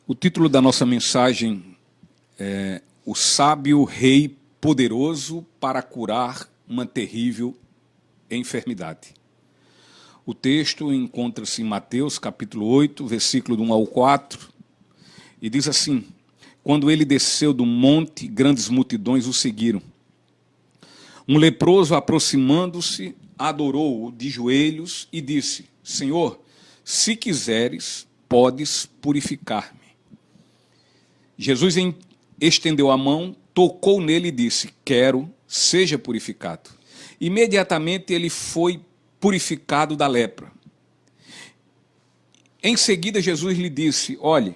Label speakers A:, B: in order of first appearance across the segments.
A: O título da nossa mensagem é O Sábio Rei Poderoso para Curar uma Terrível Enfermidade. O texto encontra-se em Mateus, capítulo 8, versículo do 1 ao 4, e diz assim: Quando ele desceu do monte, grandes multidões o seguiram. Um leproso, aproximando-se, adorou-o de joelhos e disse: Senhor, se quiseres, podes purificar-me. Jesus estendeu a mão, tocou nele e disse: Quero, seja purificado. Imediatamente ele foi purificado da lepra. Em seguida, Jesus lhe disse: Olhe,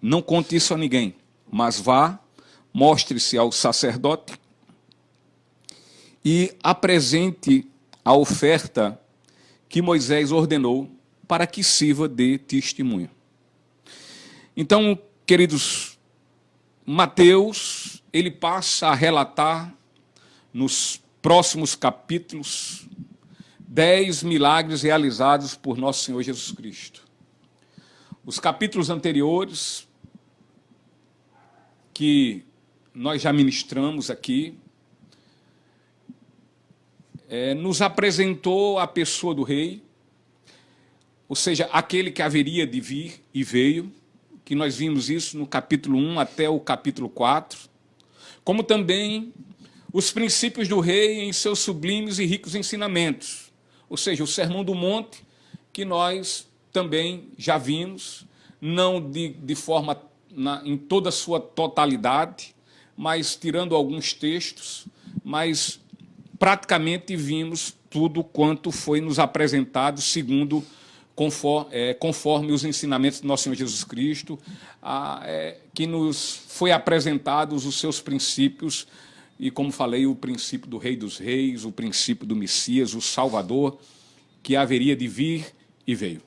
A: não conte isso a ninguém, mas vá, mostre-se ao sacerdote e apresente a oferta que Moisés ordenou para que sirva de testemunho. Então, queridos, Mateus, ele passa a relatar nos próximos capítulos 10 milagres realizados por nosso Senhor Jesus Cristo. Os capítulos anteriores, que nós já ministramos aqui, nos apresentou a pessoa do rei, ou seja, aquele que haveria de vir e veio, que nós vimos isso no capítulo 1 até o capítulo 4, como também os princípios do rei em seus sublimes e ricos ensinamentos, ou seja, o Sermão do Monte, que nós também já vimos, não de forma em toda a sua totalidade, mas tirando alguns textos, mas praticamente vimos tudo quanto foi nos apresentado segundo conforme os ensinamentos do nosso Senhor Jesus Cristo, que nos foi apresentados os seus princípios, e como falei, o princípio do Rei dos Reis, o princípio do Messias, o Salvador, que haveria de vir e veio.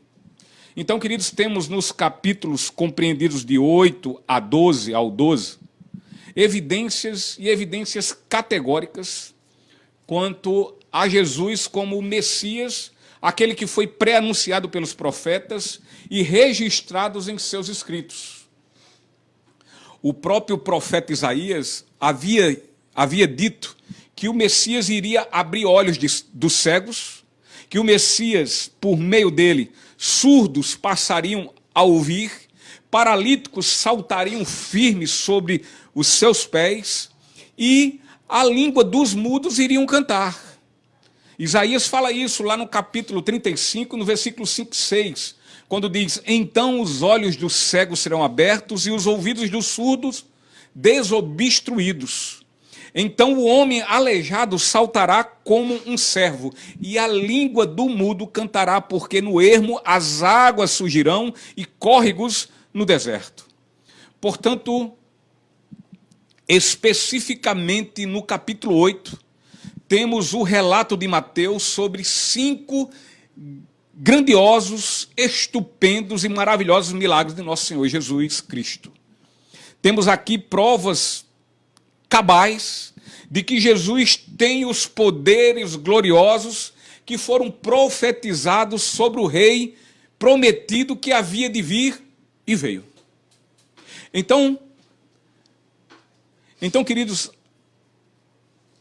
A: Então, queridos, temos nos capítulos compreendidos de 8 a 12 ao 12, evidências categóricas quanto a Jesus como o Messias, aquele que foi pré-anunciado pelos profetas e registrados em seus escritos. O próprio profeta Isaías havia dito que o Messias iria abrir olhos dos cegos, que o Messias, por meio dele, surdos passariam a ouvir, paralíticos saltariam firmes sobre os seus pés e a língua dos mudos iriam cantar. Isaías fala isso lá no capítulo 35, no versículo 5 e 6, quando diz: Então os olhos dos cegos serão abertos e os ouvidos dos surdos desobstruídos. Então o homem aleijado saltará como um servo, e a língua do mudo cantará, porque no ermo as águas surgirão e córregos no deserto. Portanto, especificamente no capítulo 8, temos o relato de Mateus sobre 5 grandiosos, estupendos e maravilhosos milagres de nosso Senhor Jesus Cristo. Temos aqui provas cabais de que Jesus tem os poderes gloriosos que foram profetizados sobre o rei prometido que havia de vir e veio. Então, queridos,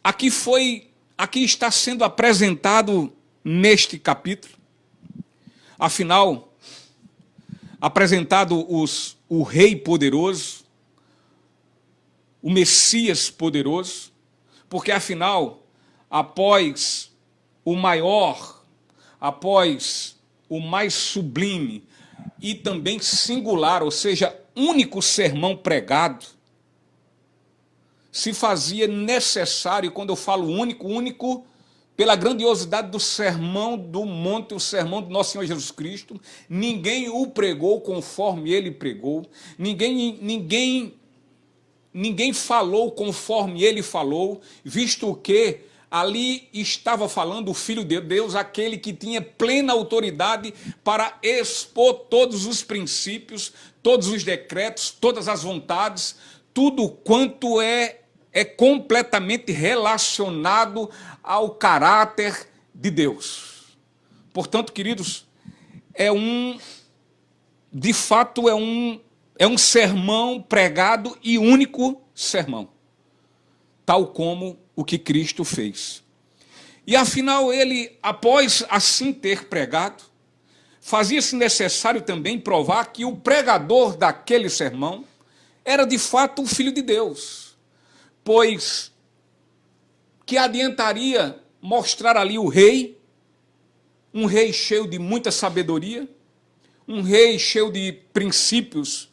A: aqui está sendo apresentado neste capítulo, afinal, apresentado o Rei poderoso, o Messias poderoso, porque afinal, após o maior, após o mais sublime e também singular, ou seja, único sermão pregado, se fazia necessário, quando eu falo único, pela grandiosidade do Sermão do Monte, o sermão do nosso Senhor Jesus Cristo, ninguém o pregou conforme ele pregou, ninguém falou conforme ele falou, visto que ali estava falando o Filho de Deus, aquele que tinha plena autoridade para expor todos os princípios, todos os decretos, todas as vontades, tudo quanto é completamente relacionado ao caráter de Deus. Portanto, queridos, de fato é um É um sermão pregado e único sermão, tal como o que Cristo fez. E afinal ele, após assim ter pregado, fazia-se necessário também provar que o pregador daquele sermão era de fato o Filho de Deus, pois que adiantaria mostrar ali o rei, um rei cheio de muita sabedoria, um rei cheio de princípios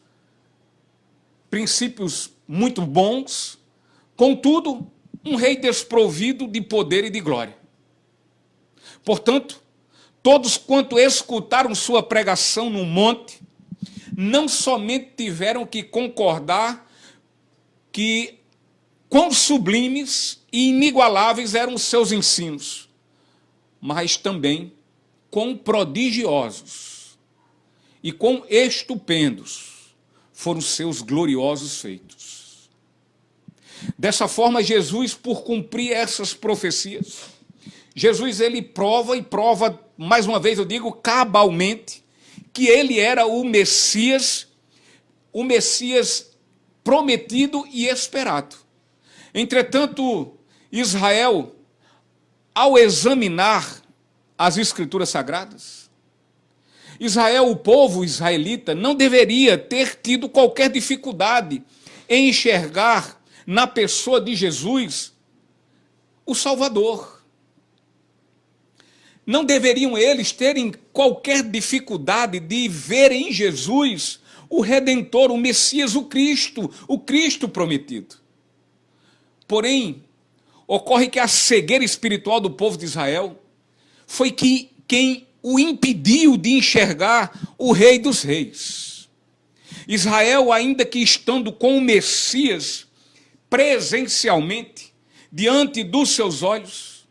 A: muito bons, contudo, um rei desprovido de poder e de glória. Portanto, todos quanto escutaram sua pregação no monte, não somente tiveram que concordar que quão sublimes e inigualáveis eram os seus ensinos, mas também quão prodigiosos e quão estupendos foram seus gloriosos feitos. Dessa forma, Jesus, por cumprir essas profecias, Jesus ele prova, mais uma vez eu digo, cabalmente, que ele era o Messias prometido e esperado. Entretanto, Israel, ao examinar as Escrituras Sagradas, Israel, o povo israelita, não deveria ter tido qualquer dificuldade em enxergar na pessoa de Jesus o Salvador. Não deveriam eles terem qualquer dificuldade de ver em Jesus o Redentor, o Messias, o Cristo prometido. Porém, ocorre que a cegueira espiritual do povo de Israel foi quem o impediu de enxergar o Rei dos Reis. Israel, ainda que estando com o Messias presencialmente diante dos seus olhos,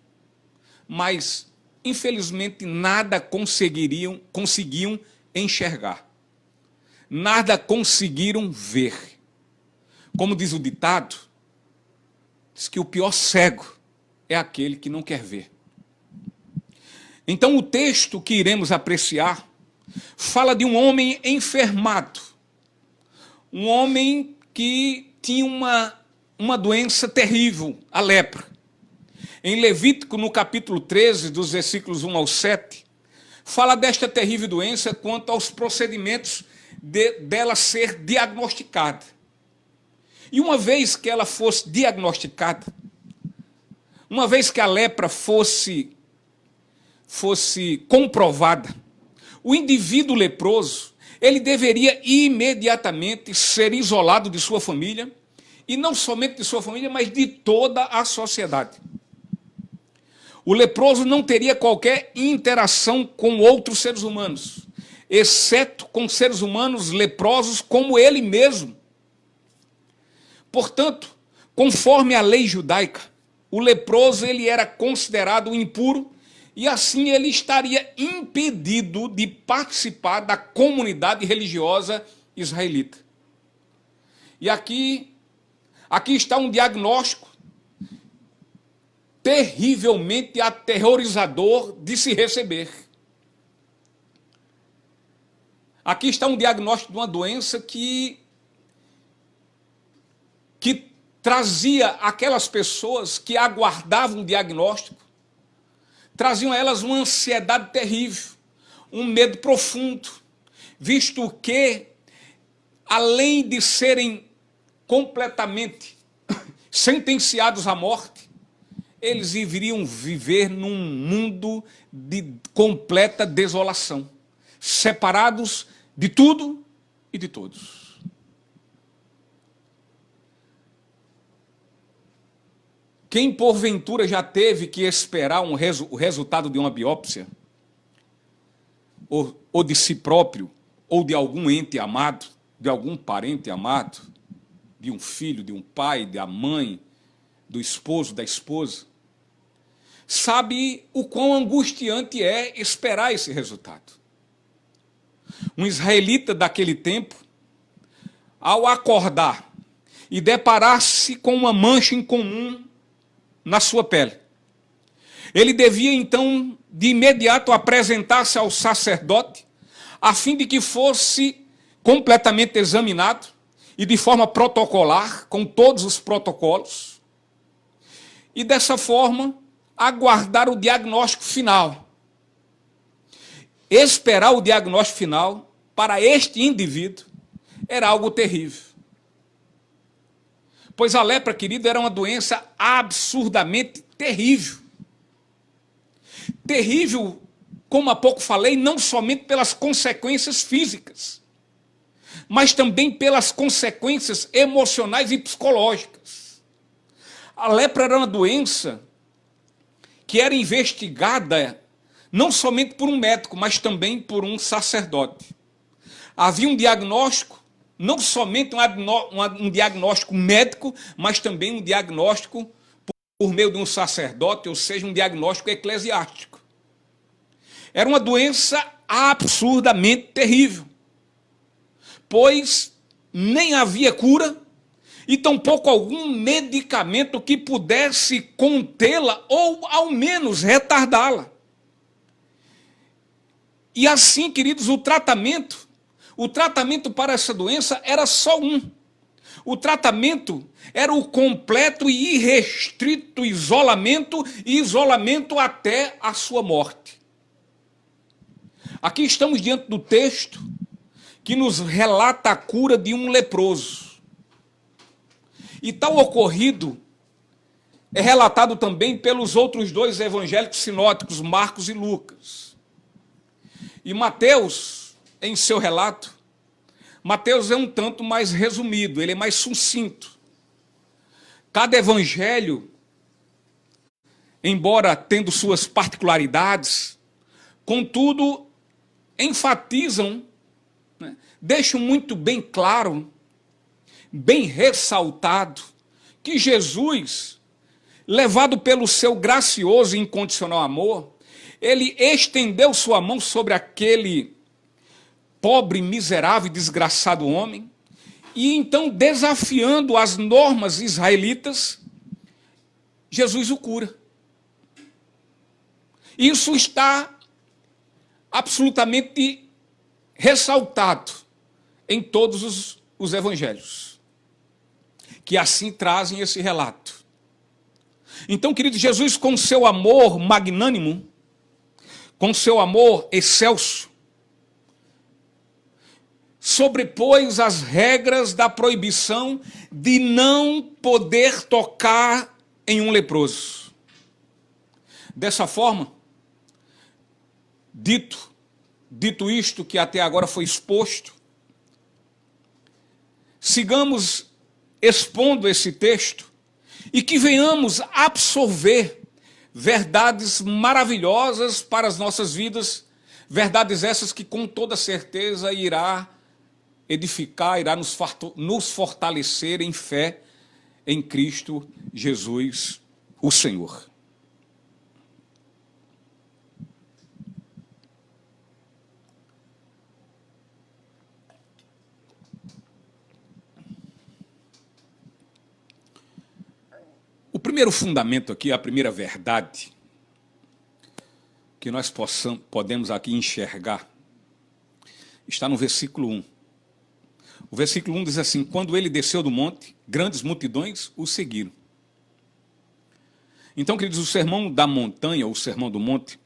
A: mas infelizmente nada conseguiam enxergar, nada conseguiram ver. Como diz o ditado, diz que o pior cego é aquele que não quer ver. Então o texto que iremos apreciar fala de um homem enfermado, um homem que tinha uma doença terrível, a lepra. Em Levítico, no capítulo 13, dos versículos 1 ao 7, fala desta terrível doença quanto aos procedimentos dela ser diagnosticada. E uma vez que ela fosse diagnosticada, uma vez que a lepra fosse comprovada, o indivíduo leproso, ele deveria imediatamente ser isolado de sua família, e não somente de sua família, mas de toda a sociedade. O leproso não teria qualquer interação com outros seres humanos, exceto com seres humanos leprosos como ele mesmo. Portanto, conforme a lei judaica, o leproso ele era considerado impuro e assim ele estaria impedido de participar da comunidade religiosa israelita. E aqui está um diagnóstico terrivelmente aterrorizador de se receber. Aqui está um diagnóstico de uma doença que trazia aquelas pessoas que aguardavam o diagnóstico, traziam a elas uma ansiedade terrível, um medo profundo, visto que, além de serem completamente sentenciados à morte, eles iriam viver num mundo de completa desolação, separados de tudo e de todos. Quem porventura já teve que esperar o resultado de uma biópsia, ou de si próprio, ou de algum ente amado, de algum parente amado, de um filho, de um pai, da mãe, do esposo, da esposa, sabe o quão angustiante é esperar esse resultado. Um israelita daquele tempo, ao acordar e deparar-se com uma mancha incomum na sua pele, ele devia então de imediato apresentar-se ao sacerdote, a fim de que fosse completamente examinado e de forma protocolar, com todos os protocolos, e dessa forma aguardar o diagnóstico final. Esperar o diagnóstico final para este indivíduo era algo terrível. Pois a lepra, querido, era uma doença absurdamente terrível. Terrível, como há pouco falei, não somente pelas consequências físicas, mas também pelas consequências emocionais e psicológicas. A lepra era uma doença que era investigada não somente por um médico, mas também por um sacerdote. Havia um diagnóstico, não somente um diagnóstico médico, mas também um diagnóstico por meio de um sacerdote, ou seja, um diagnóstico eclesiástico. Era uma doença absurdamente terrível, pois nem havia cura e tampouco algum medicamento que pudesse contê-la ou, ao menos, retardá-la. E assim, queridos, o tratamento para essa doença era só um. O tratamento era o completo e irrestrito isolamento, e isolamento até a sua morte. Aqui estamos diante do texto que nos relata a cura de um leproso. E tal ocorrido é relatado também pelos outros dois evangélicos sinóticos, Marcos e Lucas. E Mateus, em seu relato, Mateus é um tanto mais resumido, ele é mais sucinto. Cada evangelho, embora tendo suas particularidades, contudo, enfatizam, né, deixam muito bem claro, bem ressaltado, que Jesus, levado pelo seu gracioso e incondicional amor, ele estendeu sua mão sobre aquele pobre, miserável e desgraçado homem, e então, desafiando as normas israelitas, Jesus o cura. Isso está absolutamente ressaltado em todos os evangelhos, que assim trazem esse relato. Então, querido, Jesus, com seu amor magnânimo, com seu amor excelso, sobrepôs as regras da proibição de não poder tocar em um leproso. Dessa forma, dito isto que até agora foi exposto, sigamos expondo esse texto e que venhamos absorver verdades maravilhosas para as nossas vidas, verdades essas que com toda certeza irá edificar, irá nos fortalecer em fé em Cristo Jesus, o Senhor. O primeiro fundamento aqui, a primeira verdade que nós podemos aqui enxergar, está no versículo 1. O versículo 1 diz assim: quando ele desceu do monte, grandes multidões o seguiram. Então, queridos, o sermão da montanha, ou o sermão do monte,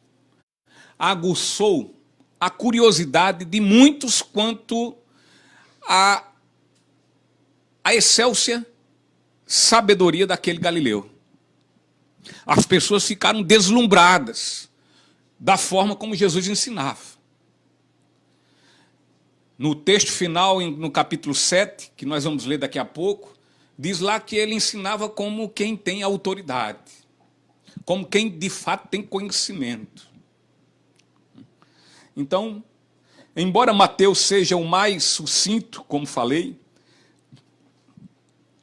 A: aguçou a curiosidade de muitos quanto a excelsa sabedoria daquele Galileu. As pessoas ficaram deslumbradas da forma como Jesus ensinava. No texto final, no capítulo 7, que nós vamos ler daqui a pouco, diz lá que ele ensinava como quem tem autoridade, como quem de fato tem conhecimento. Então, embora Mateus seja o mais sucinto, como falei,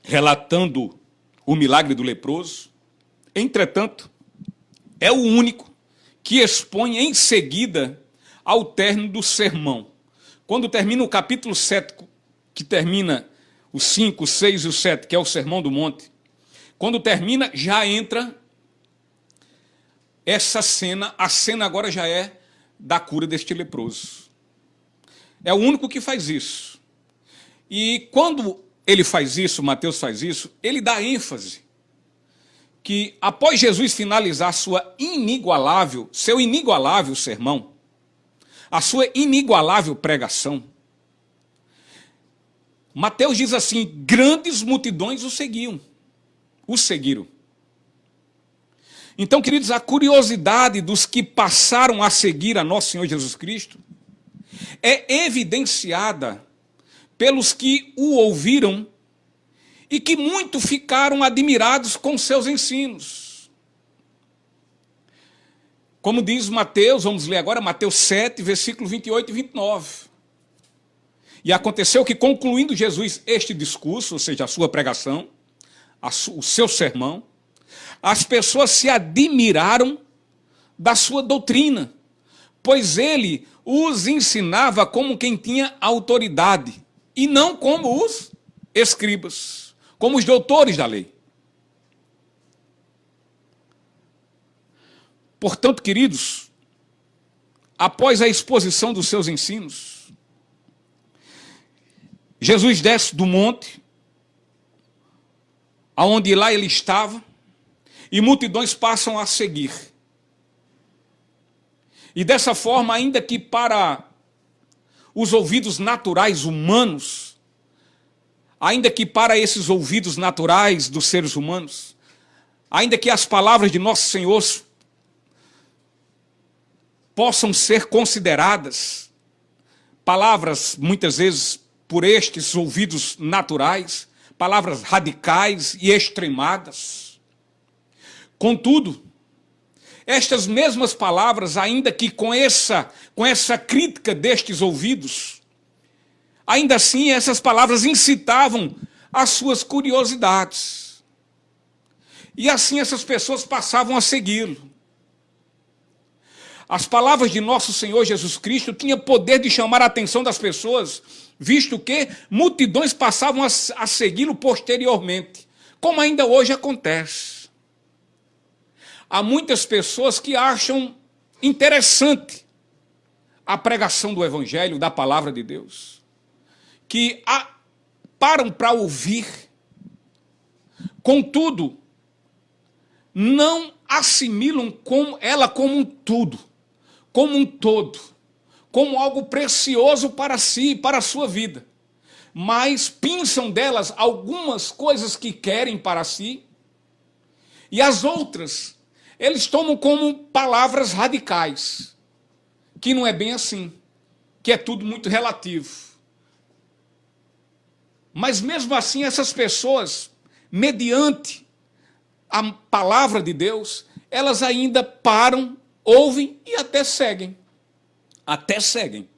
A: relatando o milagre do leproso, entretanto, é o único que expõe em seguida ao término do sermão. Quando termina o capítulo 7, que termina o 5, o 6 e o 7, que é o Sermão do Monte, quando termina, já entra essa cena, a cena agora já é da cura deste leproso. É o único que faz isso. E quando ele faz isso, Mateus faz isso, ele dá ênfase que após Jesus finalizar seu inigualável sermão, a sua inigualável pregação, Mateus diz assim: grandes multidões o seguiram. Então, queridos, a curiosidade dos que passaram a seguir a nosso Senhor Jesus Cristo é evidenciada pelos que o ouviram e que muito ficaram admirados com seus ensinos. Como diz Mateus, vamos ler agora Mateus 7, versículos 28 e 29. E aconteceu que, concluindo Jesus este discurso, ou seja, a sua pregação, o seu sermão, as pessoas se admiraram da sua doutrina, pois ele os ensinava como quem tinha autoridade, e não como os escribas, como os doutores da lei. Portanto, queridos, após a exposição dos seus ensinos, Jesus desce do monte, aonde lá ele estava, e multidões passam a seguir. E dessa forma, ainda que para os ouvidos naturais humanos, ainda que para esses ouvidos naturais dos seres humanos, ainda que as palavras de nosso Senhor possam ser consideradas palavras, muitas vezes, por estes ouvidos naturais, palavras radicais e extremadas. Contudo, estas mesmas palavras, ainda que com essa crítica destes ouvidos, ainda assim essas palavras incitavam as suas curiosidades. E assim essas pessoas passavam a segui-lo. As palavras de nosso Senhor Jesus Cristo tinham poder de chamar a atenção das pessoas, visto que multidões passavam a segui-lo posteriormente, como ainda hoje acontece. Há muitas pessoas que acham interessante a pregação do Evangelho, da palavra de Deus, que param para ouvir, contudo, não assimilam ela como um tudo, como um todo, como algo precioso para si, para a sua vida, mas pinçam delas algumas coisas que querem para si, e as outras eles tomam como palavras radicais, que não é bem assim, que é tudo muito relativo. Mas mesmo assim, essas pessoas, mediante a palavra de Deus, elas ainda param, ouvem e até seguem. Até seguem.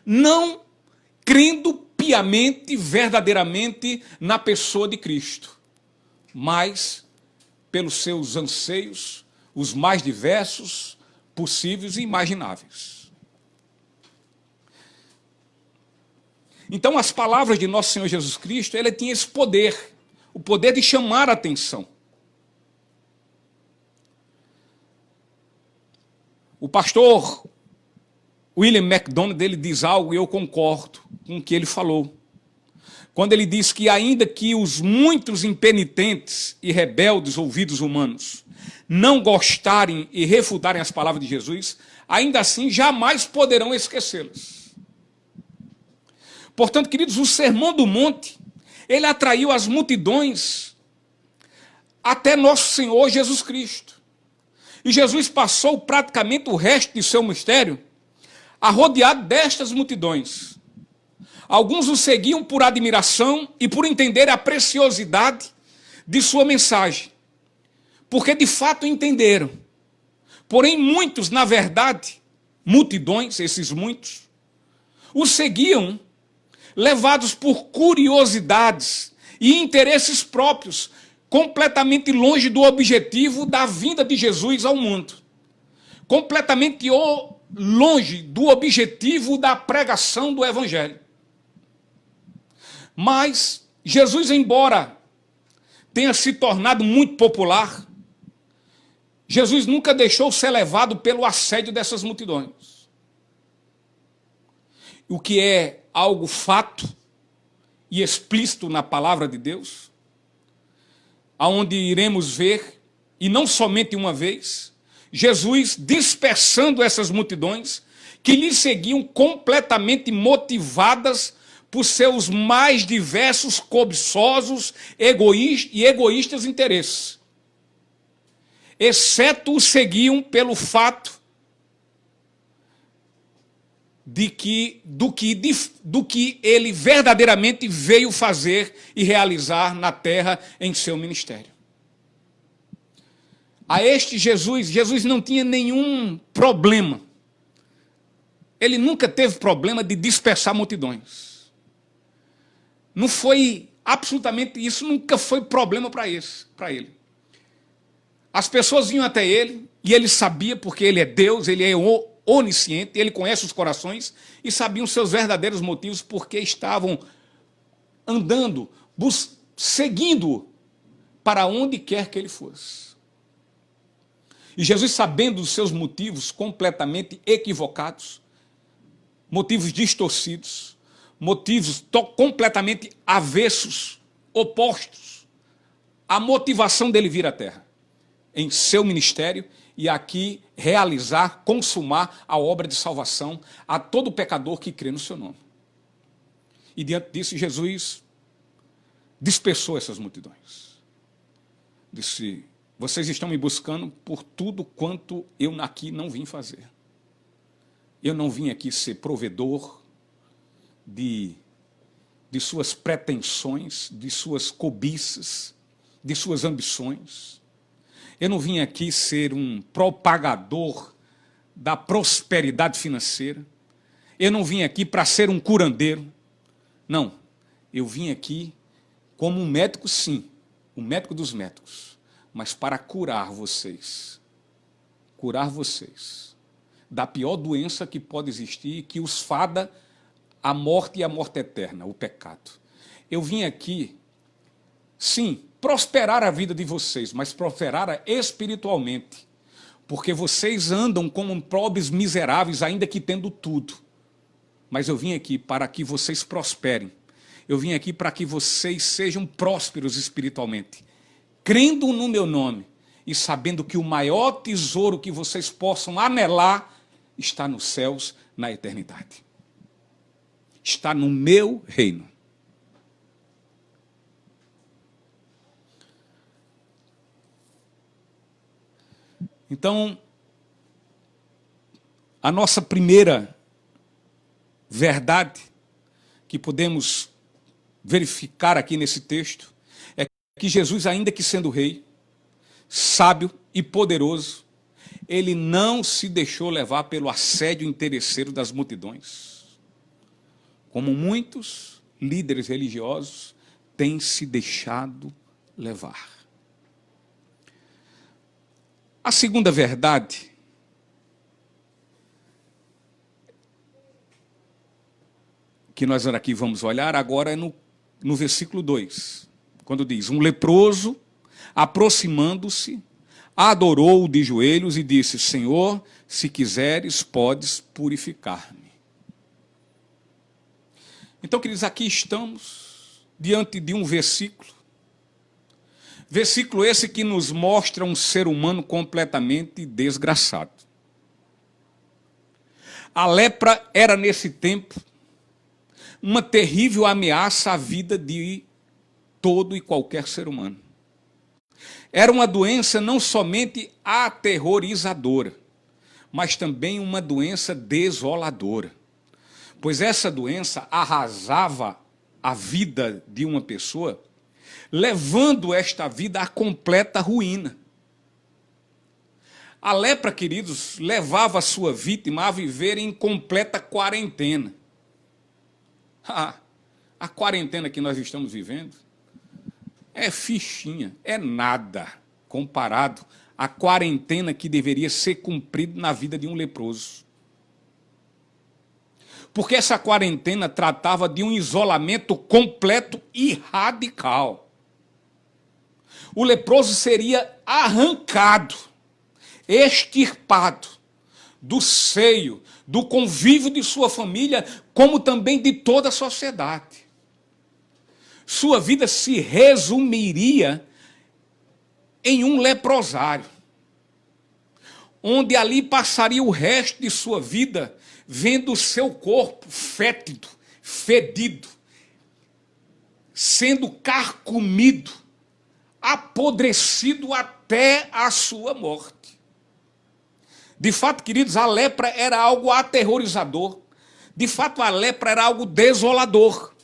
A: Não crendo piamente, verdadeiramente na pessoa de Cristo, mas pelos seus anseios, os mais diversos, possíveis e imagináveis. Então, as palavras de nosso Senhor Jesus Cristo, ele tinha esse poder, o poder de chamar a atenção. O pastor William MacDonald, ele diz algo e eu concordo com o que ele falou. Quando ele diz que ainda que os muitos impenitentes e rebeldes ouvidos humanos não gostarem e refutarem as palavras de Jesus, ainda assim jamais poderão esquecê-las. Portanto, queridos, o Sermão do Monte, ele atraiu as multidões até nosso Senhor Jesus Cristo. E Jesus passou praticamente o resto de seu mistério a rodear destas multidões. Alguns o seguiam por admiração e por entender a preciosidade de sua mensagem, porque de fato entenderam. Porém, muitos, na verdade, multidões, esses muitos, o seguiam levados por curiosidades e interesses próprios, completamente longe do objetivo da vinda de Jesus ao mundo. Completamente longe do objetivo da pregação do Evangelho. Mas Jesus, embora tenha se tornado muito popular, Jesus nunca deixou ser levado pelo assédio dessas multidões. O que é algo fato e explícito na palavra de Deus, aonde iremos ver, e não somente uma vez, Jesus dispersando essas multidões que lhe seguiam completamente motivadas por seus mais diversos, cobiçosos e egoístas interesses. Exceto o seguiam pelo fato do que ele verdadeiramente veio fazer e realizar na terra em seu ministério. A este Jesus não tinha nenhum problema. Ele nunca teve problema de dispersar multidões. Não foi absolutamente isso, nunca foi problema para ele. As pessoas vinham até ele e ele sabia, porque ele é Deus, ele é onisciente, ele conhece os corações e sabiam seus verdadeiros motivos porque estavam andando, seguindo para onde quer que ele fosse. E Jesus, sabendo dos seus motivos completamente equivocados, motivos distorcidos, motivos completamente avessos, opostos à motivação dele vir à terra, em seu ministério, e aqui realizar, consumar a obra de salvação a todo pecador que crê no seu nome. E diante disso, Jesus dispersou essas multidões. Disse: vocês estão me buscando por tudo quanto eu aqui não vim fazer. Eu não vim aqui ser provedor de suas pretensões, de suas cobiças, de suas ambições. Eu não vim aqui ser um propagador da prosperidade financeira. Eu não vim aqui para ser um curandeiro. Não, eu vim aqui como um médico, sim, um médico dos médicos, mas para curar vocês da pior doença que pode existir, que os fada a morte e a morte eterna, o pecado. Eu vim aqui, sim, prosperar a vida de vocês, mas prosperar espiritualmente, porque vocês andam como pobres miseráveis, ainda que tendo tudo. Mas eu vim aqui para que vocês prosperem. Eu vim aqui para que vocês sejam prósperos espiritualmente, crendo no meu nome e sabendo que o maior tesouro que vocês possam anelar está nos céus, na eternidade. Está no meu reino. Então, a nossa primeira verdade que podemos verificar aqui nesse texto é que Jesus, ainda que sendo rei, sábio e poderoso, ele não se deixou levar pelo assédio interesseiro das multidões, como muitos líderes religiosos têm se deixado levar. A segunda verdade que nós aqui vamos olhar agora é no versículo 2, quando diz: um leproso, aproximando-se, adorou-o de joelhos e disse: Senhor, se quiseres, podes purificar-me. Então, queridos, aqui estamos diante de um versículo esse que nos mostra um ser humano completamente desgraçado. A lepra era, nesse tempo, uma terrível ameaça à vida de todo e qualquer ser humano. Era uma doença não somente aterrorizadora, mas também uma doença desoladora, pois essa doença arrasava a vida de uma pessoa, levando esta vida à completa ruína. A lepra, queridos, levava a sua vítima a viver em completa quarentena. A quarentena que nós estamos vivendo é fichinha, é nada comparado à quarentena que deveria ser cumprida na vida de um leproso. Porque essa quarentena tratava de um isolamento completo e radical. O leproso seria arrancado, extirpado do seio, do convívio de sua família, como também de toda a sociedade. sua vida se resumiria em um leprosário, onde ali passaria o resto de sua vida vendo o seu corpo fétido, fedido, sendo carcomido, apodrecido até a sua morte. De fato, queridos, a lepra era algo aterrorizador. De fato, a lepra era algo desolador.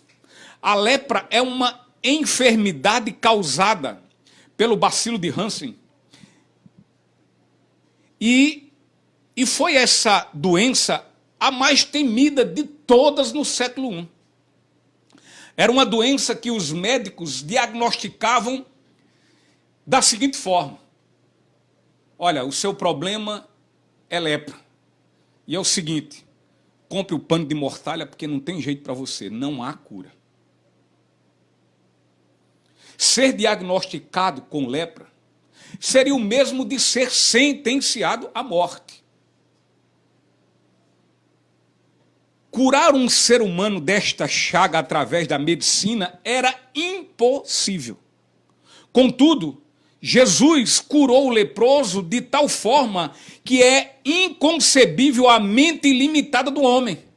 A: A lepra é uma enfermidade causada pelo bacilo de Hansen. E foi essa doença a mais temida de todas no século I. Era uma doença que os médicos diagnosticavam da seguinte forma: olha, o seu problema é lepra. E é o seguinte: compre o pano de mortalha porque não tem jeito para você, não há cura. Ser diagnosticado com lepra seria o mesmo de ser sentenciado à morte. Curar um ser humano desta chaga através da medicina era impossível. Contudo, Jesus curou o leproso de tal forma que é inconcebível a mente ilimitada do homem.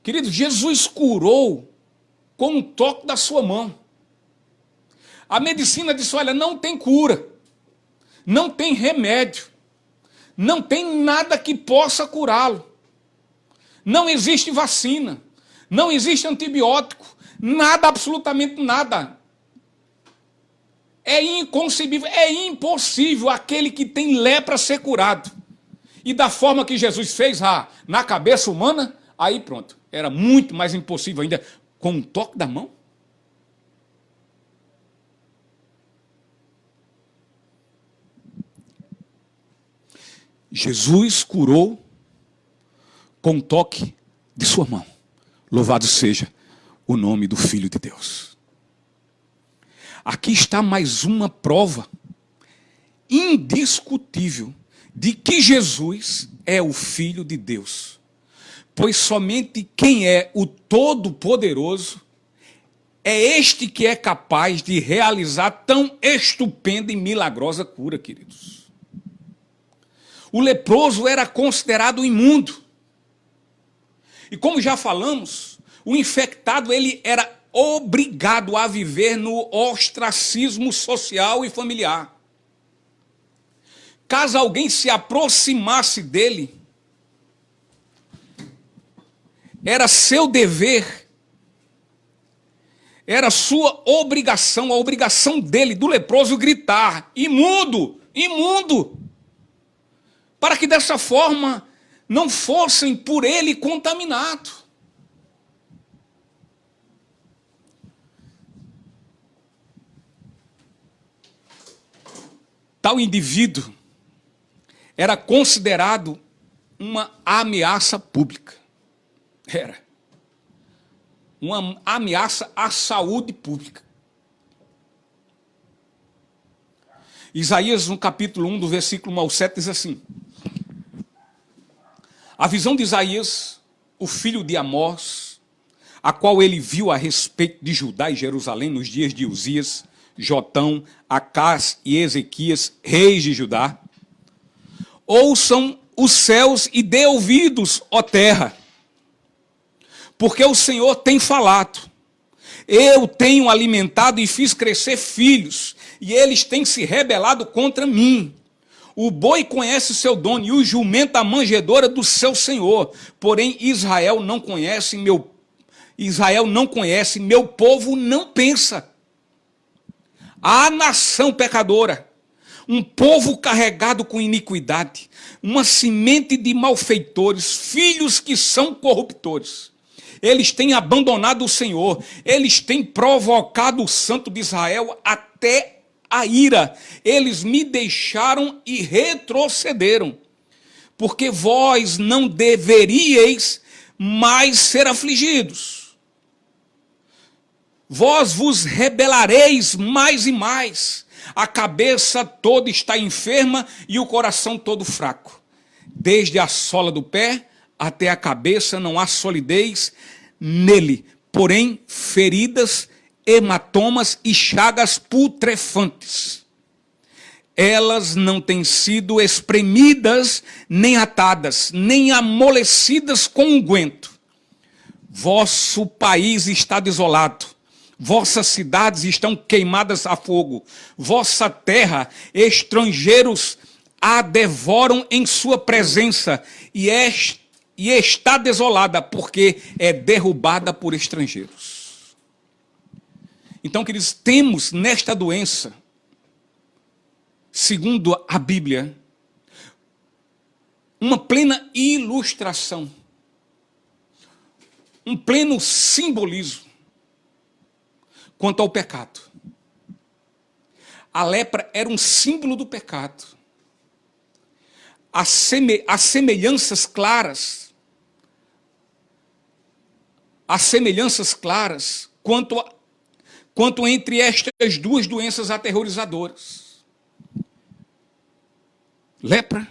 A: Querido, Jesus curou com um toque da sua mão. A medicina disse: olha, não tem cura, não tem remédio, não tem nada que possa curá-lo. Não existe vacina, não existe antibiótico, nada, absolutamente nada. É inconcebível, é impossível aquele que tem lepra ser curado. E da forma que Jesus fez, na cabeça humana, aí pronto. Era muito mais impossível ainda, com um toque da mão. Jesus curou com um toque de sua mão. Louvado seja o nome do Filho de Deus. Aqui está mais uma prova indiscutível de que Jesus é o Filho de Deus. Pois somente quem é o Todo-Poderoso é este que é capaz de realizar tão estupenda e milagrosa cura, queridos. O leproso era considerado imundo. E como já falamos, o infectado ele era obrigado a viver no ostracismo social e familiar. Caso alguém se aproximasse dele, era seu dever, era sua obrigação, a obrigação dele, do leproso, gritar: imundo, imundo, para que dessa forma não fossem por ele contaminados. Tal indivíduo era considerado uma ameaça pública. Era uma ameaça à saúde pública. Isaías, no capítulo 1, do versículo 1 ao 7, diz assim: a visão de Isaías, o filho de Amós, a qual ele viu a respeito de Judá e Jerusalém nos dias de Uzias, Jotão, Acás e Ezequias, reis de Judá. Ouçam os céus e dê ouvidos, ó terra, porque o Senhor tem falado. Eu tenho alimentado e fiz crescer filhos, e eles têm se rebelado contra mim. O boi conhece o seu dono, e o jumento a manjedoura do seu senhor. Porém, Israel não conhece, meu povo não pensa. A nação pecadora, um povo carregado com iniquidade, uma semente de malfeitores, filhos que são corruptores. Eles têm abandonado o Senhor, eles têm provocado o Santo de Israel até a ira. Eles me deixaram e retrocederam, porque vós não deveríeis mais ser afligidos. Vós vos rebelareis mais e mais. A cabeça toda está enferma e o coração todo fraco. Desde a sola do pé até a cabeça, não há solidez nele, porém feridas, hematomas e chagas putrefantes. Elas não têm sido espremidas, nem atadas, nem amolecidas com unguento. Vosso país está desolado, vossas cidades estão queimadas a fogo, vossa terra, estrangeiros a devoram em sua presença, e está desolada, porque é derrubada por estrangeiros. Então, queridos, temos nesta doença, segundo a Bíblia, uma plena ilustração, um pleno simbolismo quanto ao pecado. A lepra era um símbolo do pecado. As semelhanças claras quanto entre estas duas doenças aterrorizadoras. Lepra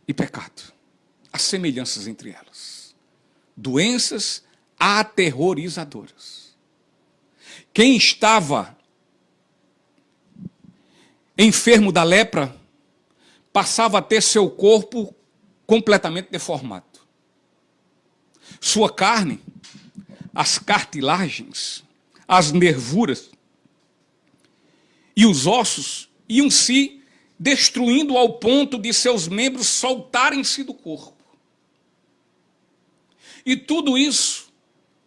A: e pecado. As semelhanças entre elas. Doenças aterrorizadoras. Quem estava enfermo da lepra passava a ter seu corpo completamente deformado. Sua carne, as cartilagens, as nervuras e os ossos iam se destruindo ao ponto de seus membros soltarem-se do corpo. E tudo isso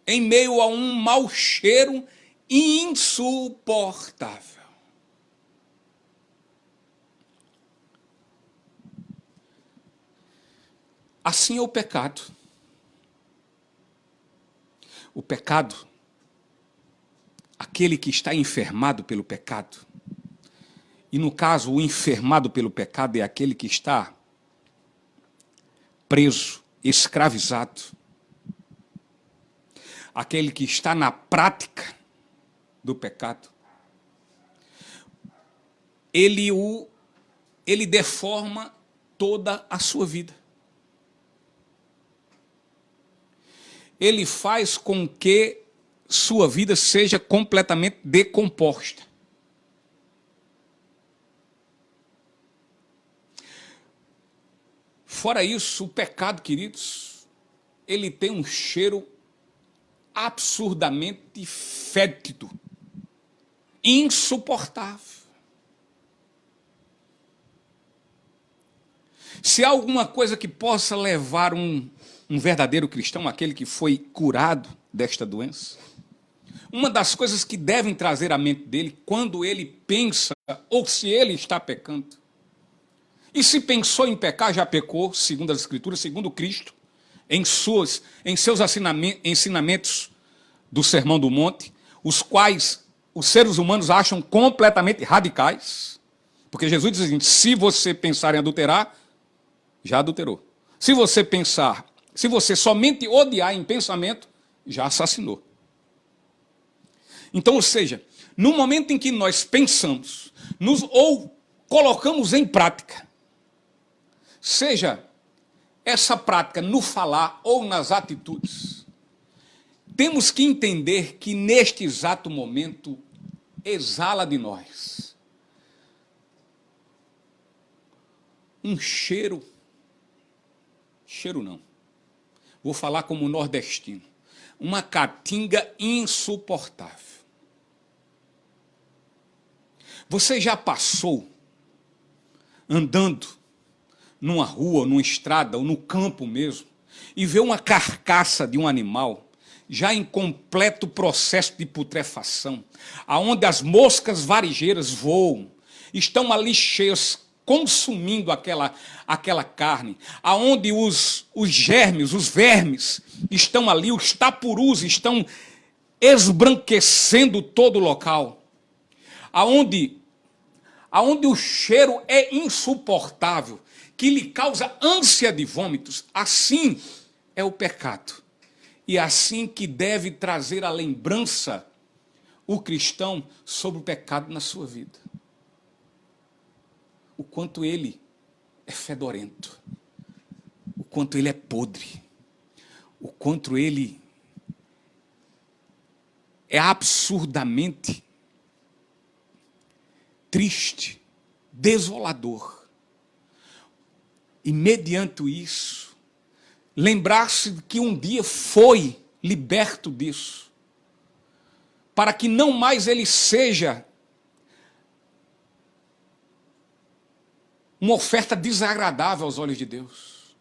A: em meio a um mau cheiro insuportável. Assim é o pecado. O pecado, aquele que está enfermado pelo pecado, e no caso o enfermado pelo pecado é aquele que está preso, escravizado, aquele que está na prática do pecado, ele deforma toda a sua vida. Ele faz com que sua vida seja completamente decomposta. Fora isso, o pecado, queridos, ele tem um cheiro absurdamente fétido, insuportável. Se há alguma coisa que possa levar um verdadeiro cristão, aquele que foi curado desta doença, uma das coisas que devem trazer à mente dele quando ele pensa ou se ele está pecando, e se pensou em pecar, já pecou, segundo as Escrituras, segundo Cristo, em seus ensinamentos do Sermão do Monte, os quais os seres humanos acham completamente radicais, porque Jesus diz o seguinte: se você pensar em adulterar, já adulterou. Se você somente odiar em pensamento, já assassinou. Então, ou seja, no momento em que nós pensamos, ou colocamos em prática, seja essa prática no falar ou nas atitudes, temos que entender que neste exato momento exala de nós um cheiro não, vou falar como nordestino, uma caatinga insuportável. Você já passou andando numa rua, numa estrada ou no campo mesmo, e vê uma carcaça de um animal já em completo processo de putrefação, aonde as moscas varigeiras voam, estão ali cheias, consumindo aquela carne, aonde os germes, os vermes estão ali, os tapurus estão esbranquecendo todo o local, aonde o cheiro é insuportável, que lhe causa ânsia de vômitos. Assim é o pecado. E é assim que deve trazer a lembrança o cristão sobre o pecado na sua vida. O quanto ele é fedorento, o quanto ele é podre, o quanto ele é absurdamente triste, desolador. E mediante isso, lembrar-se que um dia foi liberto disso, para que não mais ele seja uma oferta desagradável aos olhos de Deus,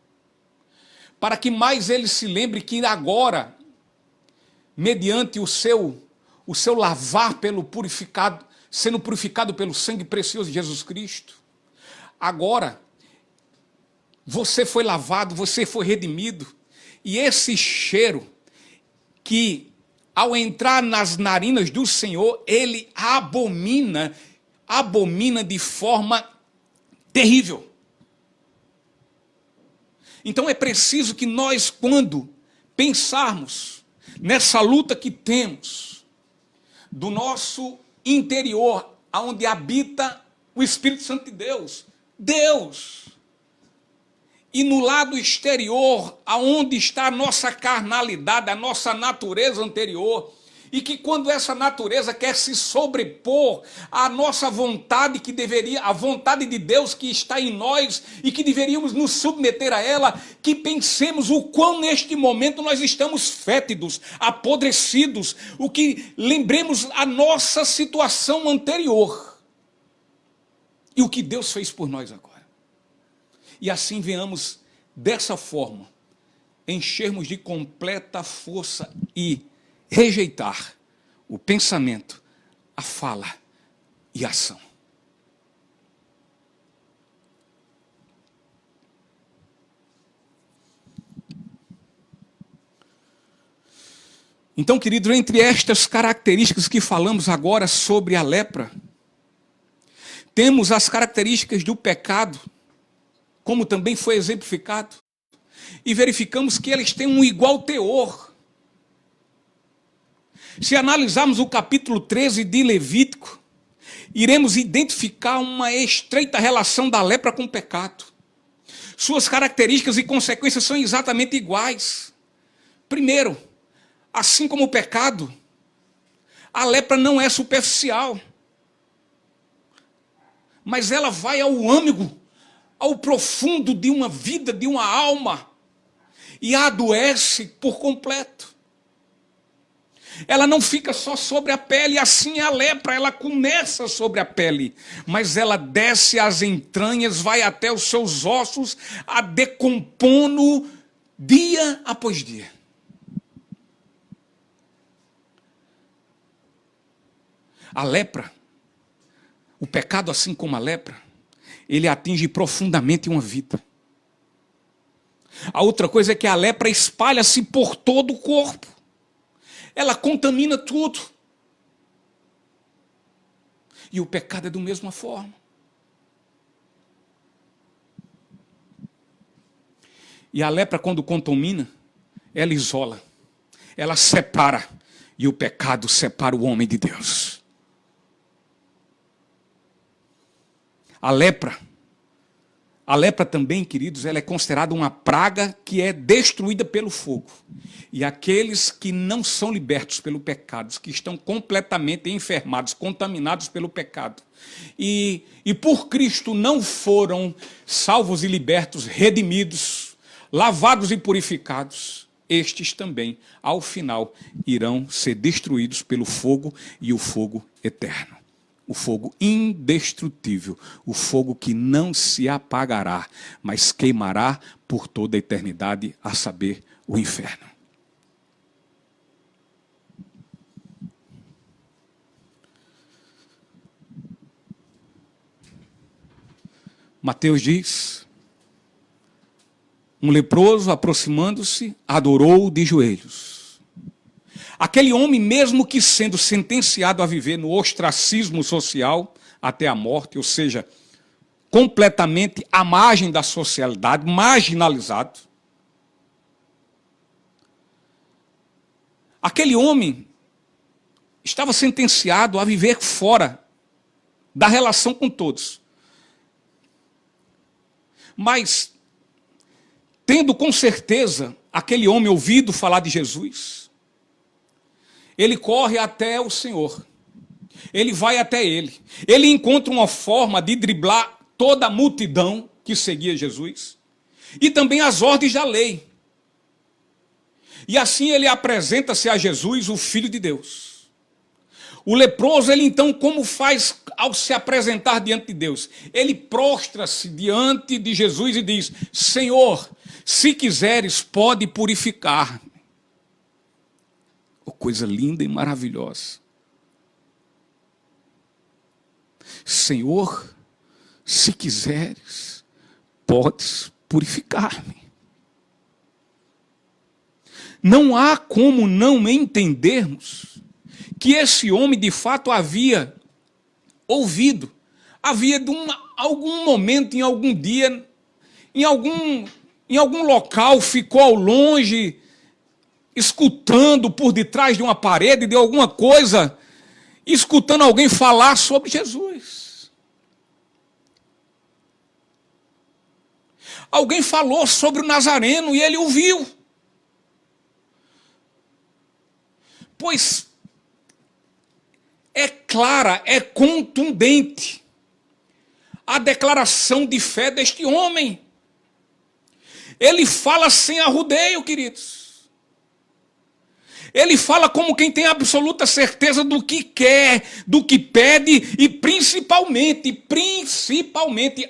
A: para que mais ele se lembre que agora, mediante o seu lavar pelo purificado, sendo purificado pelo sangue precioso de Jesus Cristo, agora você foi lavado, você foi redimido, e esse cheiro que, ao entrar nas narinas do Senhor, ele abomina de forma terrível. Então é preciso que nós, quando pensarmos nessa luta que temos do nosso interior, onde habita o Espírito Santo de Deus, e no lado exterior, aonde está a nossa carnalidade, a nossa natureza anterior, e que quando essa natureza quer se sobrepor à nossa vontade, a vontade de Deus que está em nós e que deveríamos nos submeter a ela, que pensemos o quão neste momento nós estamos fétidos, apodrecidos, o que lembremos a nossa situação anterior e o que Deus fez por nós agora. E assim venhamos, dessa forma, enchermos de completa força e rejeitar o pensamento, a fala e a ação. Então, querido, entre estas características que falamos agora sobre a lepra, temos as características do pecado, como também foi exemplificado, e verificamos que eles têm um igual teor. Se analisarmos o capítulo 13 de Levítico, iremos identificar uma estreita relação da lepra com o pecado. Suas características e consequências são exatamente iguais. Primeiro, assim como o pecado, a lepra não é superficial, mas ela vai ao âmago, ao profundo de uma vida, de uma alma, e adoece por completo. Ela não fica só sobre a pele, assim é a lepra, ela começa sobre a pele, mas ela desce às entranhas, vai até os seus ossos, a decompondo dia após dia. A lepra, o pecado, assim como a lepra, ele atinge profundamente uma vida. A outra coisa é que a lepra espalha-se por todo o corpo. Ela contamina tudo. E o pecado é da mesma forma. E a lepra, quando contamina, ela isola, ela separa. E o pecado separa o homem de Deus. A lepra também, queridos, ela é considerada uma praga que é destruída pelo fogo. E aqueles que não são libertos pelo pecado, que estão completamente enfermados, contaminados pelo pecado, e por Cristo não foram salvos e libertos, redimidos, lavados e purificados, estes também, ao final, irão ser destruídos pelo fogo e o fogo eterno. O fogo indestrutível, o fogo que não se apagará, mas queimará por toda a eternidade, a saber, o inferno. Mateus diz: um leproso, aproximando-se, adorou de joelhos. Aquele homem, mesmo que sendo sentenciado a viver no ostracismo social até a morte, ou seja, completamente à margem da sociedade, marginalizado, aquele homem estava sentenciado a viver fora da relação com todos. Mas, tendo com certeza aquele homem ouvido falar de Jesus, ele corre até o Senhor. Ele vai até ele. Ele encontra uma forma de driblar toda a multidão que seguia Jesus e também as ordens da lei. E assim ele apresenta-se a Jesus, o Filho de Deus. O leproso, ele então, como faz ao se apresentar diante de Deus? Ele prostra-se diante de Jesus e diz: Senhor, se quiseres, pode purificar-me. Oh, coisa linda e maravilhosa. Senhor, se quiseres, podes purificar-me. Não há como não entendermos que esse homem de fato havia ouvido, havia de algum momento, em algum dia, em algum local, ficou ao longe, escutando por detrás de uma parede, de alguma coisa, escutando alguém falar sobre Jesus. Alguém falou sobre o Nazareno e ele ouviu. Pois é clara, é contundente a declaração de fé deste homem. Ele fala sem arrudeio, queridos. Ele fala como quem tem absoluta certeza do que quer, do que pede e principalmente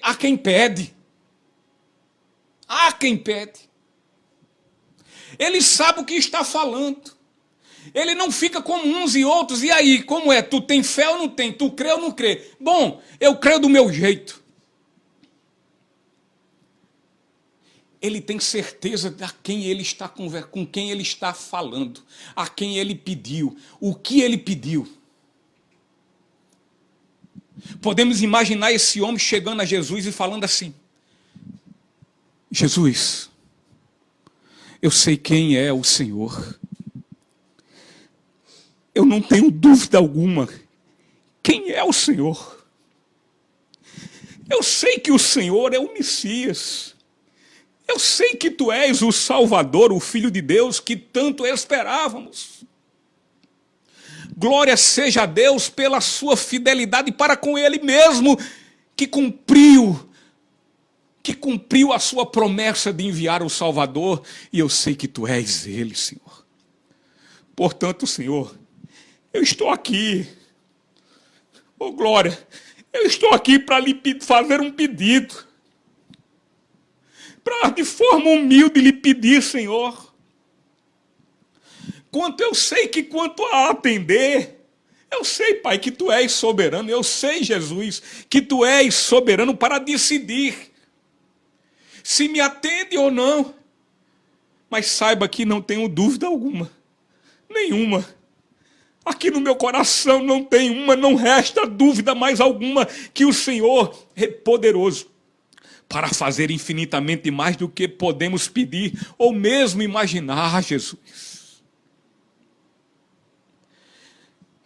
A: a quem pede. A quem pede. Ele sabe o que está falando. Ele não fica como uns e outros. E aí, como é? Tu tem fé ou não tem? Tu crê ou não crê? Bom, eu creio do meu jeito. Ele tem certeza de quem ele está com quem ele está falando, a quem ele pediu, o que ele pediu. Podemos imaginar esse homem chegando a Jesus e falando assim: Jesus, eu sei quem é o Senhor. Eu não tenho dúvida alguma quem é o Senhor. Eu sei que o Senhor é o Messias. Eu sei que tu és o Salvador, o Filho de Deus que tanto esperávamos. Glória seja a Deus pela sua fidelidade para com Ele mesmo, que cumpriu a sua promessa de enviar o Salvador, e eu sei que tu és Ele, Senhor. Portanto, Senhor, eu estou aqui, oh glória, eu estou aqui para lhe fazer um pedido, para de forma humilde lhe pedir, Senhor, eu sei que quanto a atender, eu sei, Pai, que tu és soberano, eu sei, Jesus, que tu és soberano para decidir se me atende ou não, mas saiba que não tenho dúvida alguma, nenhuma. Aqui no meu coração não resta dúvida mais alguma que o Senhor é poderoso para fazer infinitamente mais do que podemos pedir ou mesmo imaginar, Jesus.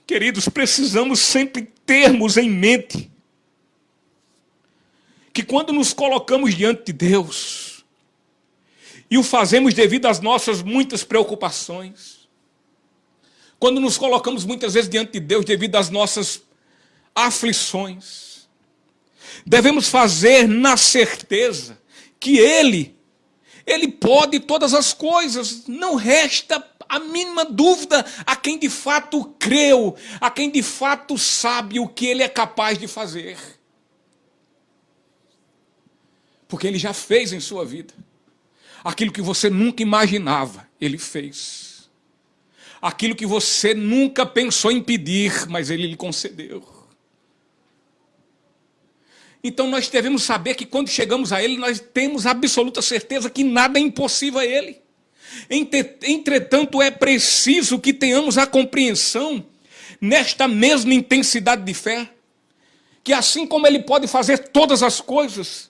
A: Queridos, precisamos sempre termos em mente que quando nos colocamos diante de Deus e o fazemos devido às nossas muitas preocupações, quando nos colocamos muitas vezes diante de Deus devido às nossas aflições, devemos fazer na certeza que Ele pode todas as coisas. Não resta a mínima dúvida a quem de fato creu, a quem de fato sabe o que Ele é capaz de fazer. Porque Ele já fez em sua vida. Aquilo que você nunca imaginava, Ele fez. Aquilo que você nunca pensou em pedir, mas Ele lhe concedeu. Então nós devemos saber que quando chegamos a Ele, nós temos absoluta certeza que nada é impossível a Ele. Entretanto, é preciso que tenhamos a compreensão, nesta mesma intensidade de fé, que assim como Ele pode fazer todas as coisas,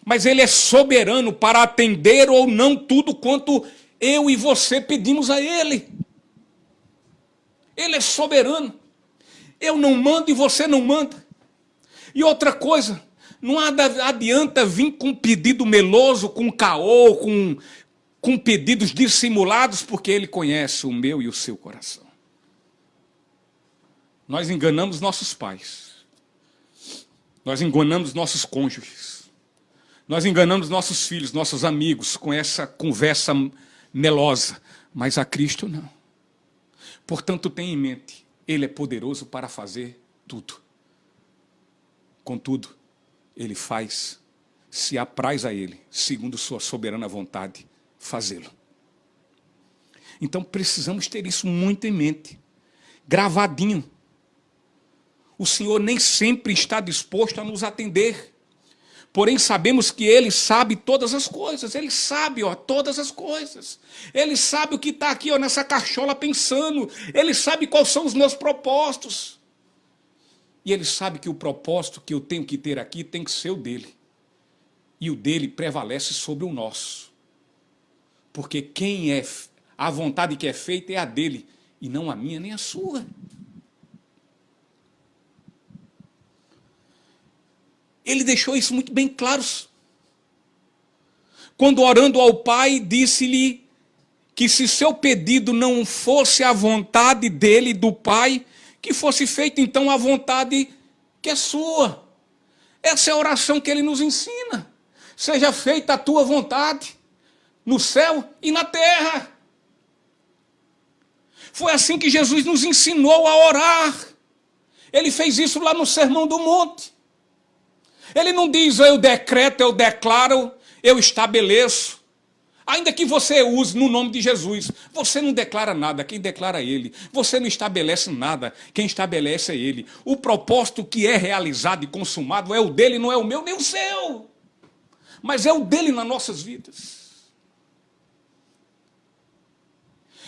A: mas Ele é soberano para atender ou não tudo quanto eu e você pedimos a Ele. Ele é soberano. Eu não mando e você não manda. E outra coisa, não adianta vir com um pedido meloso, com caô, com pedidos dissimulados, porque Ele conhece o meu e o seu coração. Nós enganamos nossos pais. Nós enganamos nossos cônjuges. Nós enganamos nossos filhos, nossos amigos, com essa conversa melosa. Mas a Cristo não. Portanto, tenha em mente, Ele é poderoso para fazer tudo. Contudo, Ele faz, se apraz a Ele, segundo sua soberana vontade, fazê-lo. Então, precisamos ter isso muito em mente, gravadinho. O Senhor nem sempre está disposto a nos atender. Porém, sabemos que Ele sabe todas as coisas. Ele sabe, todas as coisas. Ele sabe o que está aqui, nessa cachola pensando. Ele sabe quais são os meus propósitos. E Ele sabe que o propósito que eu tenho que ter aqui tem que ser o dele. E o dele prevalece sobre o nosso. Porque a vontade que é feita é a dele, e não a minha nem a sua. Ele deixou isso muito bem claro. Quando orando ao Pai, disse-lhe que se seu pedido não fosse a vontade dele, do Pai, que fosse feita então a vontade que é sua. Essa é a oração que ele nos ensina. Seja feita a tua vontade, no céu e na terra. Foi assim que Jesus nos ensinou a orar. Ele fez isso lá no Sermão do Monte. Ele não diz, eu decreto, eu declaro, eu estabeleço. Ainda que você use no nome de Jesus, você não declara nada, quem declara é Ele. Você não estabelece nada, quem estabelece é Ele. O propósito que é realizado e consumado é o dele, não é o meu nem o seu. Mas é o dele nas nossas vidas.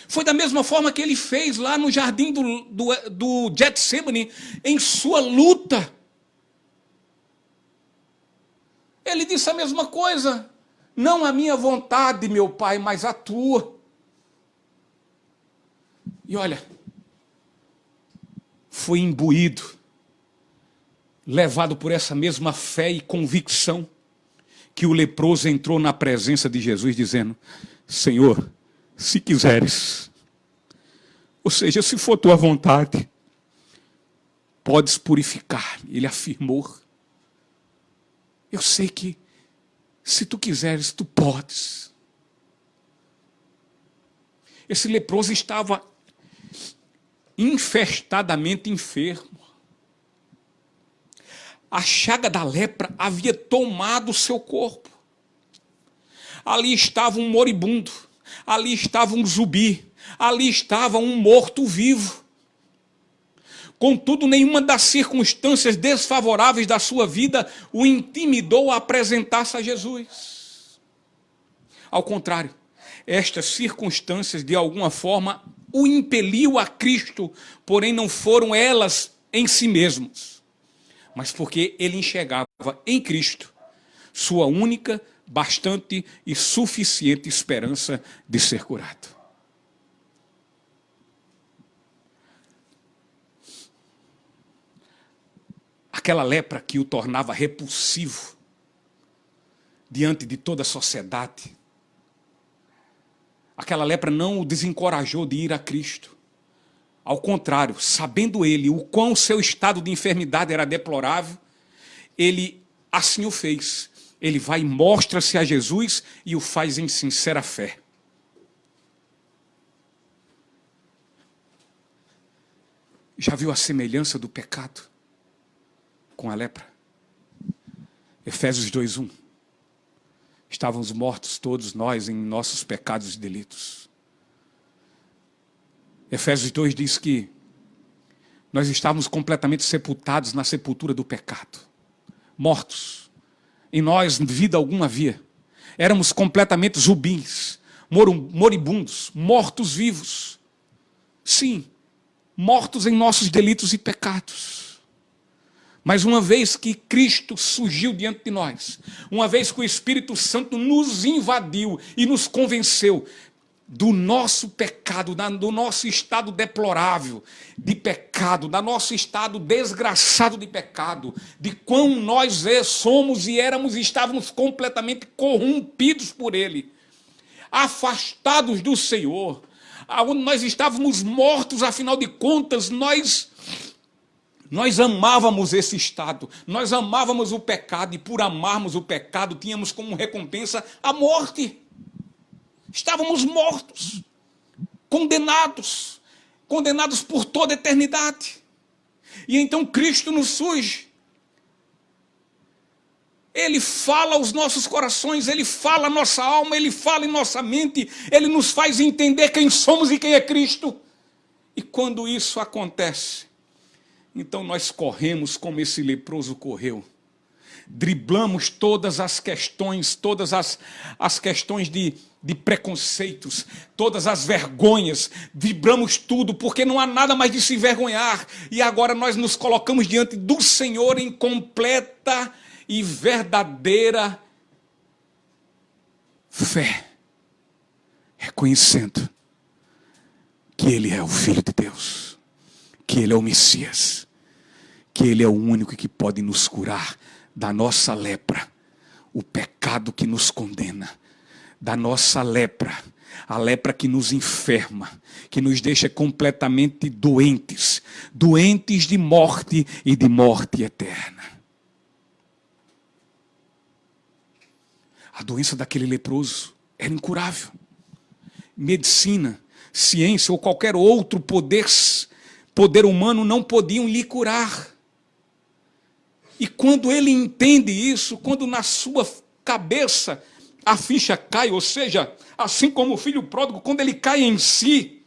A: Foi da mesma forma que ele fez lá no jardim do Getsemane, em sua luta. Ele disse a mesma coisa. Não a minha vontade, meu Pai, mas a tua. E olha, foi imbuído, levado por essa mesma fé e convicção, que o leproso entrou na presença de Jesus dizendo, Senhor, se quiseres, ou seja, se for tua vontade, podes purificar-me. Ele afirmou. Eu sei que, se tu quiseres, tu podes. Esse leproso estava infestadamente enfermo. A chaga da lepra havia tomado o seu corpo. Ali estava um moribundo, ali estava um zumbi, ali estava um morto-vivo. Contudo, nenhuma das circunstâncias desfavoráveis da sua vida o intimidou a apresentar-se a Jesus. Ao contrário, estas circunstâncias, de alguma forma, o impeliu a Cristo, porém não foram elas em si mesmas, mas porque ele enxergava em Cristo sua única, bastante e suficiente esperança de ser curado. Aquela lepra que o tornava repulsivo diante de toda a sociedade. Aquela lepra não o desencorajou de ir a Cristo. Ao contrário, sabendo ele o quão seu estado de enfermidade era deplorável, ele assim o fez. Ele vai e mostra-se a Jesus e o faz em sincera fé. Já viu a semelhança do pecado com a lepra? Efésios 2:1. Estávamos mortos todos nós em nossos pecados e delitos. Efésios 2 diz que nós estávamos completamente sepultados na sepultura do pecado. Mortos. Em nós vida alguma havia. Éramos completamente zumbis, moribundos, mortos vivos. Sim, mortos em nossos delitos e pecados. Mas uma vez que Cristo surgiu diante de nós, uma vez que o Espírito Santo nos invadiu e nos convenceu do nosso pecado, do nosso estado deplorável de pecado, do nosso estado desgraçado de pecado, de quão nós somos e éramos e estávamos completamente corrompidos por Ele. afastados do Senhor, aonde nós estávamos mortos, afinal de contas, nós amávamos esse estado, nós amávamos o pecado, e por amarmos o pecado, tínhamos como recompensa a morte. Estávamos mortos, condenados por toda a eternidade. E então Cristo nos surge. Ele fala aos nossos corações, Ele fala a nossa alma, Ele fala em nossa mente, Ele nos faz entender quem somos e quem é Cristo. E quando isso acontece, então nós corremos como esse leproso correu. Driblamos todas as questões, as questões de preconceitos, todas as vergonhas, driblamos tudo, porque não há nada mais de se envergonhar. E agora nós nos colocamos diante do Senhor em completa e verdadeira fé, reconhecendo que Ele é o Filho de Deus, que Ele é o Messias, que Ele é o único que pode nos curar da nossa lepra, o pecado que nos condena, da nossa lepra, a lepra que nos enferma, que nos deixa completamente doentes, doentes de morte e de morte eterna. A doença daquele leproso era incurável. Medicina, ciência ou qualquer outro poder humano não podiam lhe curar. E quando ele entende isso, quando na sua cabeça a ficha cai, ou seja, assim como o filho pródigo, quando ele cai em si,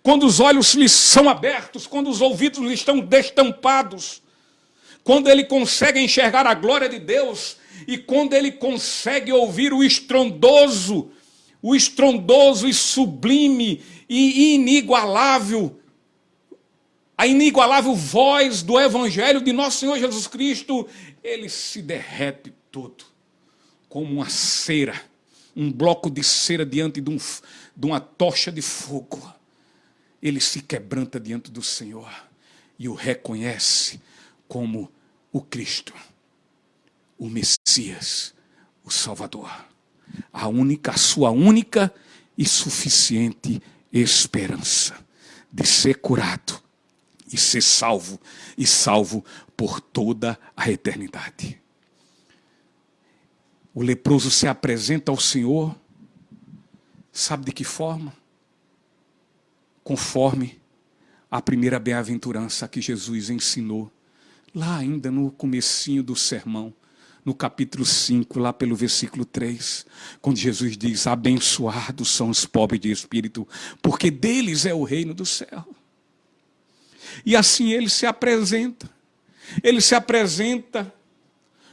A: quando os olhos lhe são abertos, quando os ouvidos lhe estão destampados, quando ele consegue enxergar a glória de Deus, e quando ele consegue ouvir o estrondoso e sublime e inigualável, a inigualável voz do Evangelho de nosso Senhor Jesus Cristo, ele se derrete todo, como uma cera, um bloco de cera diante de uma tocha de fogo. Ele se quebranta diante do Senhor e o reconhece como o Cristo, o Messias, o Salvador, a sua única e suficiente esperança de ser curado e ser salvo, e salvo por toda a eternidade. O leproso se apresenta ao Senhor, sabe de que forma? Conforme a primeira bem-aventurança que Jesus ensinou, lá ainda no comecinho do sermão, no capítulo 5, lá pelo versículo 3, quando Jesus diz: abençoados são os pobres de espírito, porque deles é o reino do céu. E assim ele se apresenta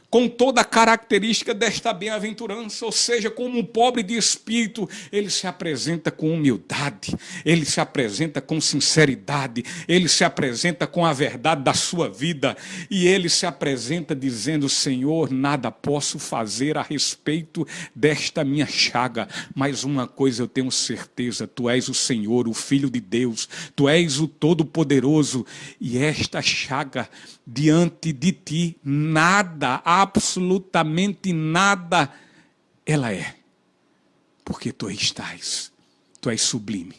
A: com toda a característica desta bem-aventurança, ou seja, como um pobre de espírito, ele se apresenta com humildade, ele se apresenta com sinceridade, ele se apresenta com a verdade da sua vida, e ele se apresenta dizendo: Senhor, nada posso fazer a respeito desta minha chaga, mas uma coisa eu tenho certeza, Tu és o Senhor, o Filho de Deus, Tu és o Todo-Poderoso, e esta chaga diante de Ti, nada, absolutamente nada, ela é, porque Tu estás, Tu és sublime,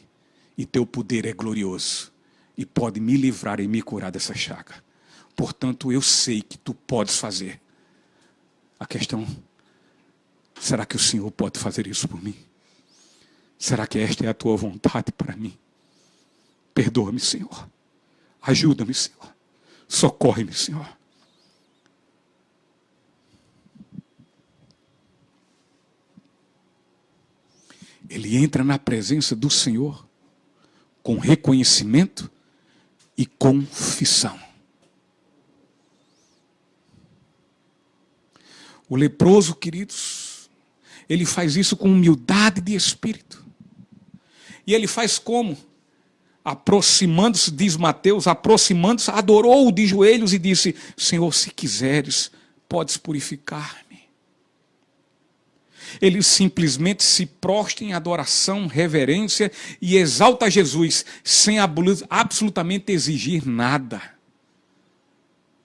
A: e Teu poder é glorioso, e pode me livrar e me curar dessa chaga. Portanto, eu sei que Tu podes fazer. A questão, será que o Senhor pode fazer isso por mim? Será que esta é a Tua vontade para mim? Perdoa-me, Senhor. Ajuda-me, Senhor. Socorre-me, Senhor. Ele entra na presença do Senhor com reconhecimento e confissão. O leproso, queridos, ele faz isso com humildade de espírito. E ele faz como? Aproximando-se, diz Mateus, aproximando-se, adorou-o de joelhos e disse: Senhor, se quiseres, podes purificar-me. Ele simplesmente se prostra em adoração, reverência e exalta Jesus, sem absolutamente exigir nada.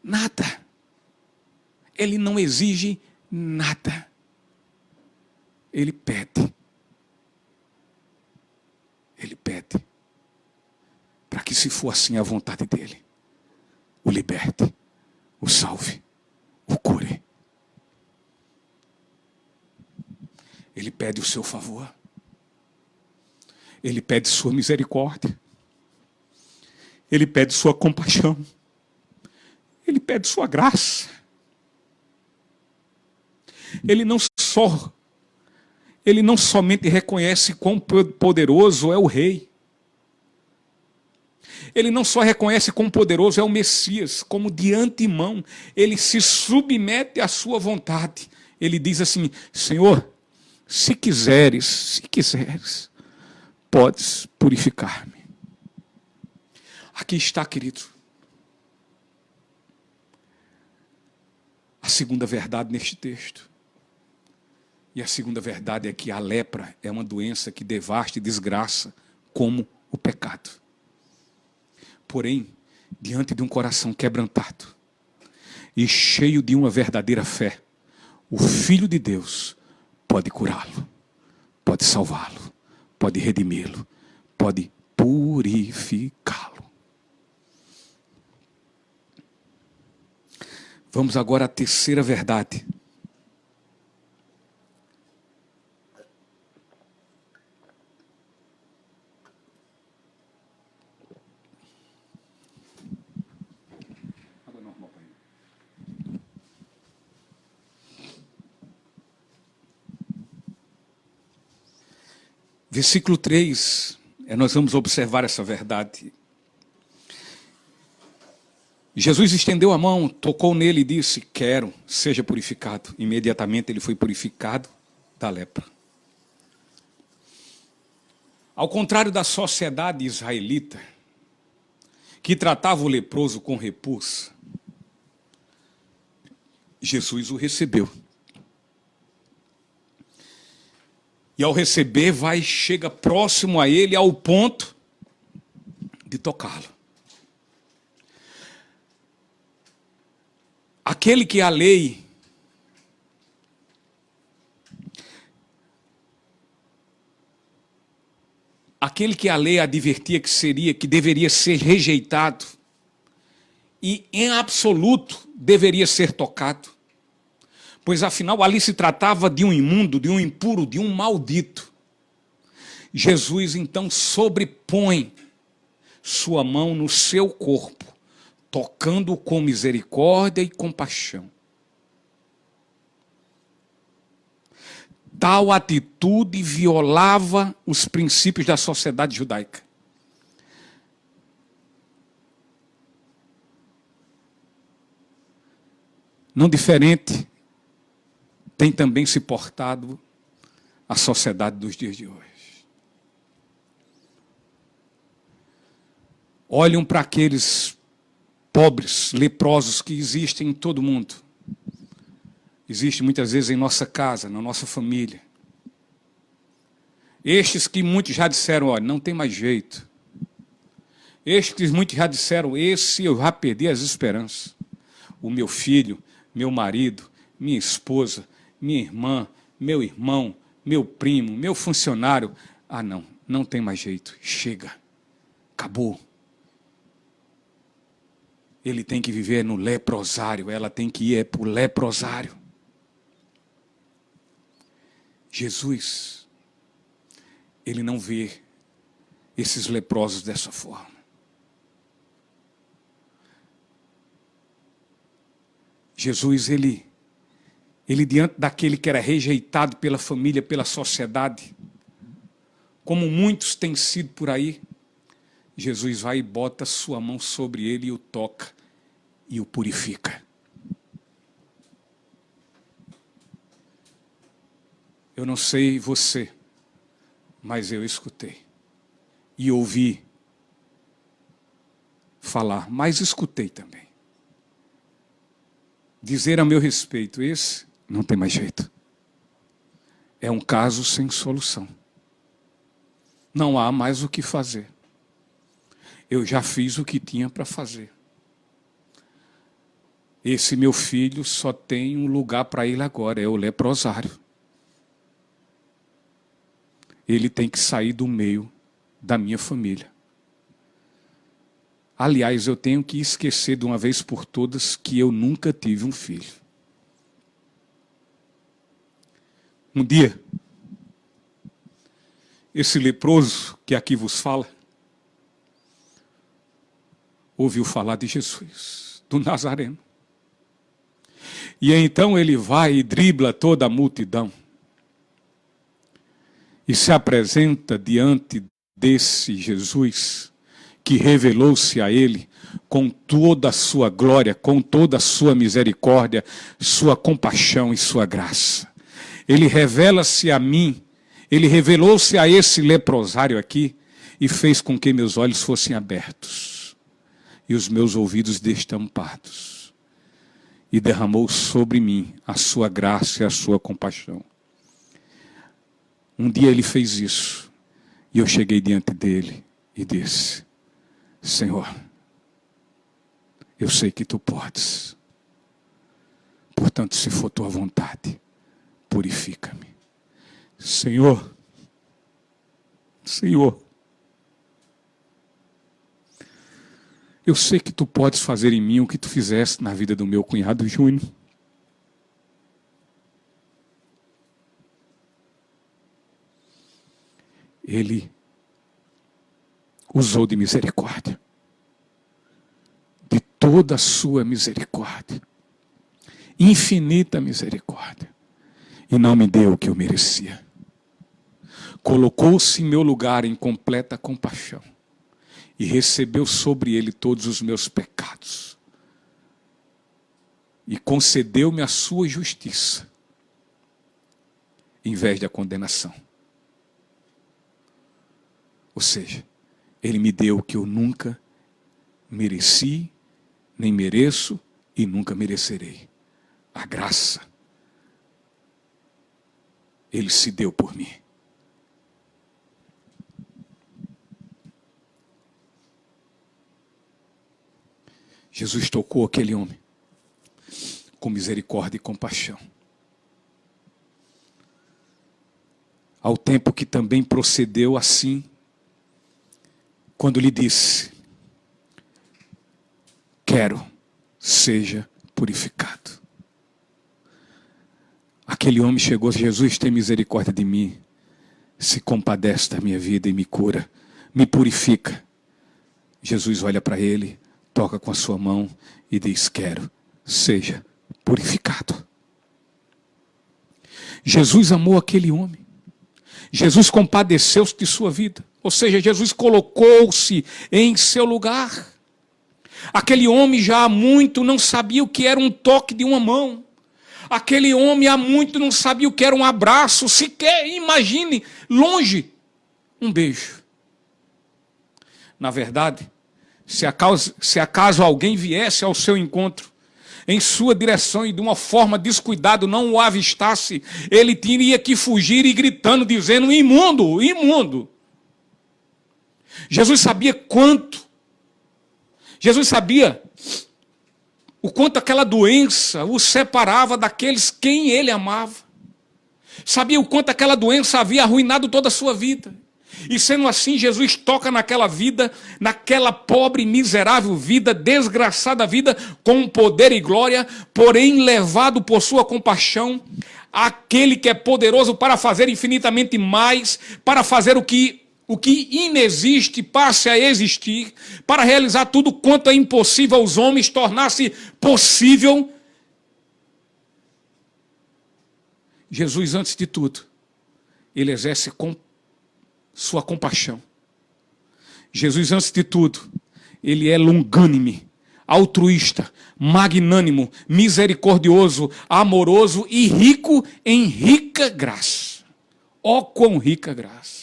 A: Nada. Ele não exige nada. Ele pede. Ele pede para que, se for assim a vontade dele, o liberte, o salve, o cure. Ele pede o seu favor. Ele pede sua misericórdia. Ele pede sua compaixão. Ele pede sua graça. Ele não somente reconhece quão poderoso é o rei. Ele não só reconhece quão poderoso é o Messias, como de antemão ele se submete à sua vontade. Ele diz assim: Senhor, se quiseres, podes purificar-me. Aqui está, querido, a segunda verdade neste texto. E a segunda verdade é que a lepra é uma doença que devasta e desgraça como o pecado. Porém, diante de um coração quebrantado e cheio de uma verdadeira fé, o Filho de Deus pode curá-lo, pode salvá-lo, pode redimi-lo, pode purificá-lo. Vamos agora à terceira verdade. Versículo 3, nós vamos observar essa verdade. Jesus estendeu a mão, tocou nele e disse: quero, seja purificado. Imediatamente ele foi purificado da lepra. Ao contrário da sociedade israelita, que tratava o leproso com repulsa, Jesus o recebeu. E ao receber, chega próximo a ele ao ponto de tocá-lo. Aquele que a lei advertia que deveria ser rejeitado e em absoluto deveria ser tocado, pois afinal ali se tratava de um imundo, de um impuro, de um maldito. Jesus então sobrepõe sua mão no seu corpo, tocando-o com misericórdia e compaixão. Tal atitude violava os princípios da sociedade judaica. Não diferente tem também se portado a sociedade dos dias de hoje. Olham para aqueles pobres, leprosos que existem em todo mundo. Existe muitas vezes em nossa casa, na nossa família. Estes que muitos já disseram: olha, não tem mais jeito. Estes que muitos já disseram: esse eu já perdi as esperanças. O meu filho, meu marido, minha esposa, minha irmã, meu irmão, meu primo, meu funcionário. Ah, não tem mais jeito. Chega. Acabou. Ele tem que viver no leprosário, ela tem que ir para o leprosário. Jesus, ele não vê esses leprosos dessa forma. Jesus, ele diante daquele que era rejeitado pela família, pela sociedade, como muitos têm sido por aí, Jesus vai e bota sua mão sobre ele e o toca e o purifica. Eu não sei você, mas eu escutei e ouvi falar, mas escutei também dizer a meu respeito: esse não tem mais jeito. É um caso sem solução. Não há mais o que fazer. Eu já fiz o que tinha para fazer. Esse meu filho só tem um lugar para ir agora, é o leprosário. ele tem que sair do meio da minha família. Aliás, eu tenho que esquecer de uma vez por todas que eu nunca tive um filho. Um dia, esse leproso que aqui vos fala, ouviu falar de Jesus, do Nazareno. E então ele vai e dribla toda a multidão e se apresenta diante desse Jesus que revelou-se a ele com toda a sua glória, com toda a sua misericórdia, sua compaixão e sua graça. Ele revela-se a mim, ele revelou-se a esse leprosário aqui e fez com que meus olhos fossem abertos e os meus ouvidos destampados. E derramou sobre mim a sua graça e a sua compaixão. Um dia ele fez isso e eu cheguei diante dele e disse: Senhor, eu sei que tu podes. Portanto, se for tua vontade, purifica-me. Senhor, eu sei que tu podes fazer em mim o que tu fizeste na vida do meu cunhado Júnior. Ele usou de misericórdia, de toda a sua misericórdia, infinita misericórdia, e não me deu o que eu merecia. Colocou-se em meu lugar em completa compaixão e recebeu sobre ele todos os meus pecados e concedeu-me a sua justiça em vez da condenação. Ou seja, ele me deu o que eu nunca mereci, nem mereço e nunca merecerei. A graça. Ele se deu por mim. Jesus tocou aquele homem com misericórdia e compaixão. Ao tempo que também procedeu assim, quando lhe disse: quero, seja purificado. Aquele homem chegou: Jesus, tem misericórdia de mim, se compadece da minha vida e me cura, me purifica. Jesus olha para ele, toca com a sua mão e diz: quero, seja purificado. Jesus amou aquele homem. Jesus compadeceu-se de sua vida. Ou seja, Jesus colocou-se em seu lugar. Aquele homem já há muito não sabia o que era um toque de uma mão. Aquele homem há muito não sabia o que era um abraço, sequer, imagine, longe, um beijo. Na verdade, se acaso alguém viesse ao seu encontro, em sua direção e de uma forma descuidada não o avistasse, ele teria que fugir e gritando, dizendo: imundo, imundo. Jesus sabia o quanto aquela doença o separava daqueles quem ele amava. Sabia o quanto aquela doença havia arruinado toda a sua vida. E sendo assim, Jesus toca naquela vida, naquela pobre, miserável vida, desgraçada vida, com poder e glória, porém levado por sua compaixão, aquele que é poderoso para fazer infinitamente mais, para fazer o que inexiste passe a existir, para realizar tudo quanto é impossível aos homens, tornar-se possível. Jesus, antes de tudo, ele exerce sua compaixão. Jesus, antes de tudo, ele é longânime, altruísta, magnânimo, misericordioso, amoroso e rico em rica graça. Ó, quão rica graça!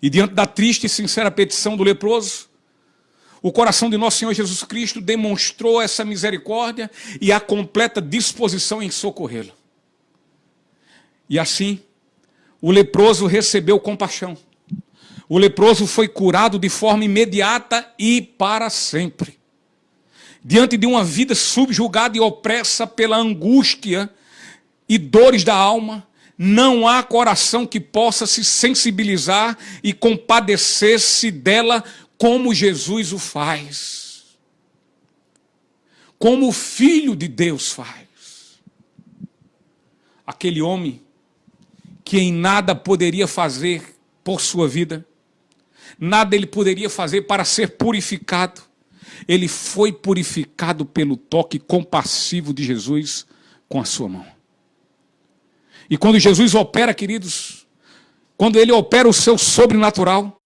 A: E diante da triste e sincera petição do leproso, o coração de nosso Senhor Jesus Cristo demonstrou essa misericórdia e a completa disposição em socorrê-lo. E assim, o leproso recebeu compaixão. O leproso foi curado de forma imediata e para sempre. Diante de uma vida subjugada e opressa pela angústia e dores da alma, Não há coração que possa se sensibilizar e compadecer-se dela como Jesus o faz. Como o Filho de Deus faz. Aquele homem que em nada poderia fazer por sua vida, nada ele poderia fazer para ser purificado, ele foi purificado pelo toque compassivo de Jesus com a sua mão. E quando Jesus opera, queridos, quando ele opera o seu sobrenatural,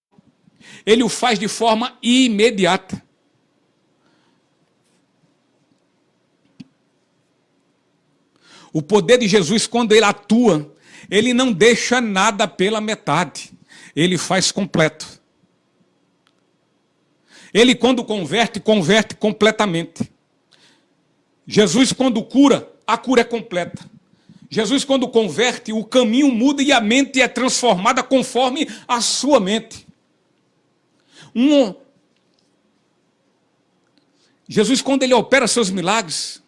A: ele o faz de forma imediata. O poder de Jesus, quando ele atua, ele não deixa nada pela metade. Ele faz completo. Ele, quando converte, converte completamente. Jesus, quando cura, a cura é completa. Jesus, quando converte, o caminho muda e a mente é transformada conforme a sua mente. Jesus, quando ele opera seus milagres,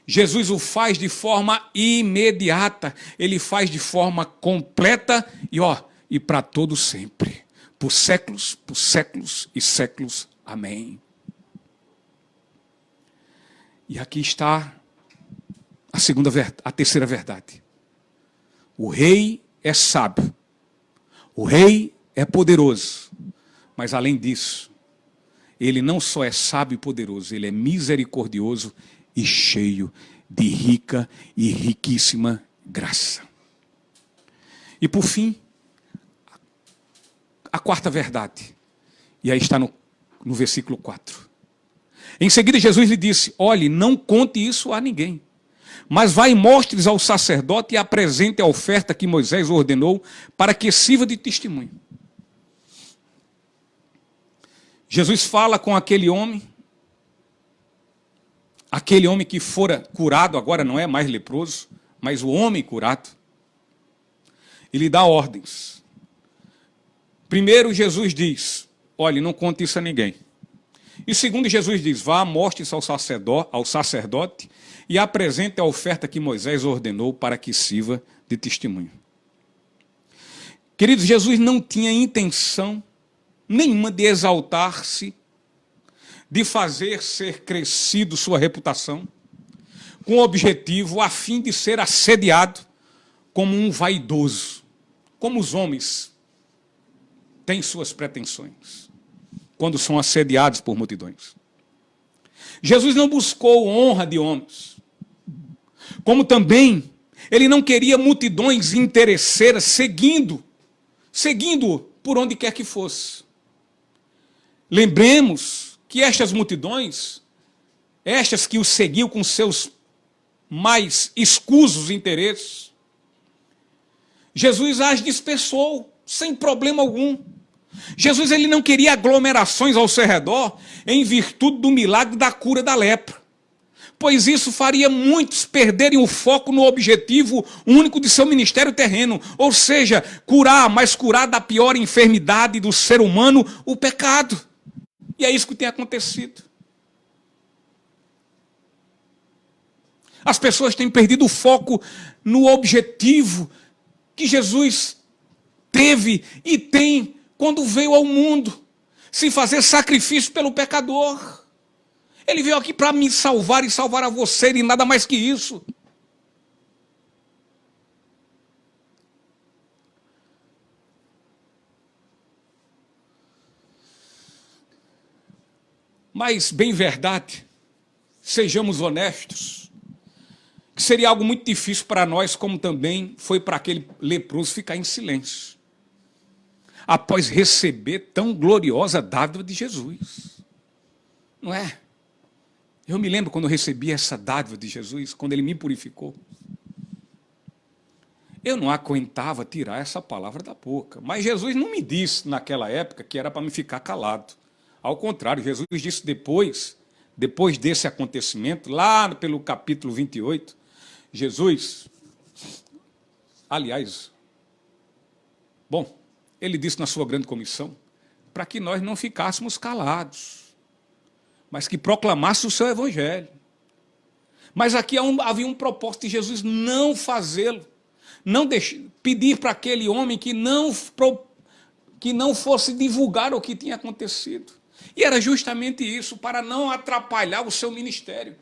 A: Jesus o faz de forma imediata. Ele faz de forma completa e para todo sempre. Por séculos e séculos. Amém. E aqui está a terceira verdade. O rei é sábio. O rei é poderoso. Mas além disso, ele não só é sábio e poderoso, ele é misericordioso e cheio de rica e riquíssima graça. E por fim, a quarta verdade. E aí está no versículo 4. Em seguida Jesus lhe disse: olhe, não conte isso a ninguém, mas vá e mostre ao sacerdote e apresente a oferta que Moisés ordenou para que sirva de testemunho. Jesus fala com aquele homem que fora curado, agora não é mais leproso, mas o homem curado. Ele dá ordens. Primeiro Jesus diz: olhe, não conte isso a ninguém. E segundo Jesus diz: vá, mostre isso ao sacerdote e apresente a oferta que Moisés ordenou para que sirva de testemunho. Queridos, Jesus não tinha intenção nenhuma de exaltar-se, de fazer ser crescido sua reputação, com o objetivo a fim de ser assediado como um vaidoso, como os homens têm suas pretensões, quando são assediados por multidões. Jesus não buscou honra de homens, como também ele não queria multidões interesseiras seguindo por onde quer que fosse. Lembremos que estas multidões, estas que o seguiam com seus mais escusos interesses, Jesus as dispersou sem problema algum. Jesus ele não queria aglomerações ao seu redor em virtude do milagre da cura da lepra, pois isso faria muitos perderem o foco no objetivo único de seu ministério terreno, ou seja, curar, mas curar da pior enfermidade do ser humano, o pecado. E é isso que tem acontecido. As pessoas têm perdido o foco no objetivo que Jesus teve e tem quando veio ao mundo, se fazer sacrifício pelo pecador. Ele veio aqui para me salvar e salvar a você, e nada mais que isso. Mas, bem verdade, sejamos honestos, que seria algo muito difícil para nós, como também foi para aquele leproso ficar em silêncio, após receber tão gloriosa dádiva de Jesus. Não é? Eu me lembro quando eu recebi essa dádiva de Jesus, quando ele me purificou. Eu não aguentava tirar essa palavra da boca, mas Jesus não me disse naquela época que era para me ficar calado. Ao contrário, Jesus disse depois desse acontecimento, lá pelo capítulo 28, ele disse na sua grande comissão, para que nós não ficássemos calados, mas que proclamasse o seu evangelho. Mas aqui havia um propósito de Jesus não fazê-lo, pedir para aquele homem que não fosse divulgar o que tinha acontecido. E era justamente isso, para não atrapalhar o seu ministério.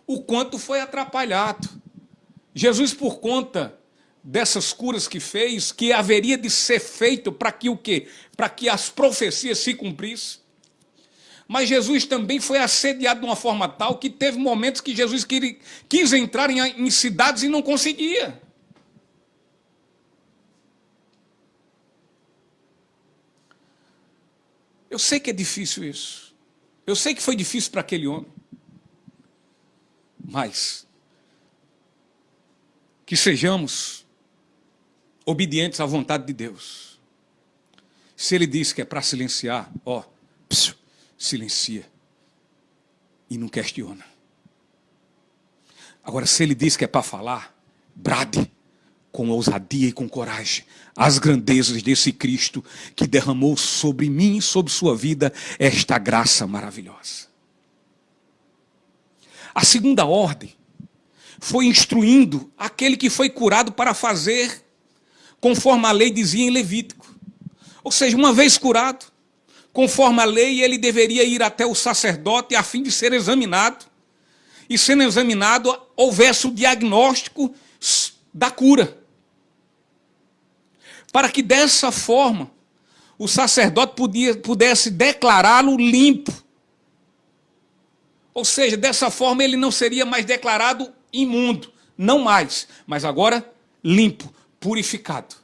A: O quanto foi atrapalhado. Jesus, por conta dessas curas que fez, que haveria de ser feito para que o quê? Para que as profecias se cumprissem. Mas Jesus também foi assediado de uma forma tal que teve momentos que Jesus quis entrar em cidades e não conseguia. Eu sei que é difícil isso. Eu sei que foi difícil para aquele homem. Mas que sejamos obedientes à vontade de Deus. Se Ele diz que é para silenciar, silencia e não questiona. Agora, se Ele diz que é para falar, brade com ousadia e com coragem as grandezas desse Cristo que derramou sobre mim e sobre sua vida esta graça maravilhosa. A segunda ordem foi instruindo aquele que foi curado para fazer conforme a lei dizia em Levítico. Ou seja, uma vez curado, conforme a lei, ele deveria ir até o sacerdote a fim de ser examinado. E sendo examinado, houvesse o diagnóstico da cura. Para que dessa forma, o sacerdote pudesse declará-lo limpo. Ou seja, dessa forma ele não seria mais declarado imundo. Não mais, mas agora limpo, purificado.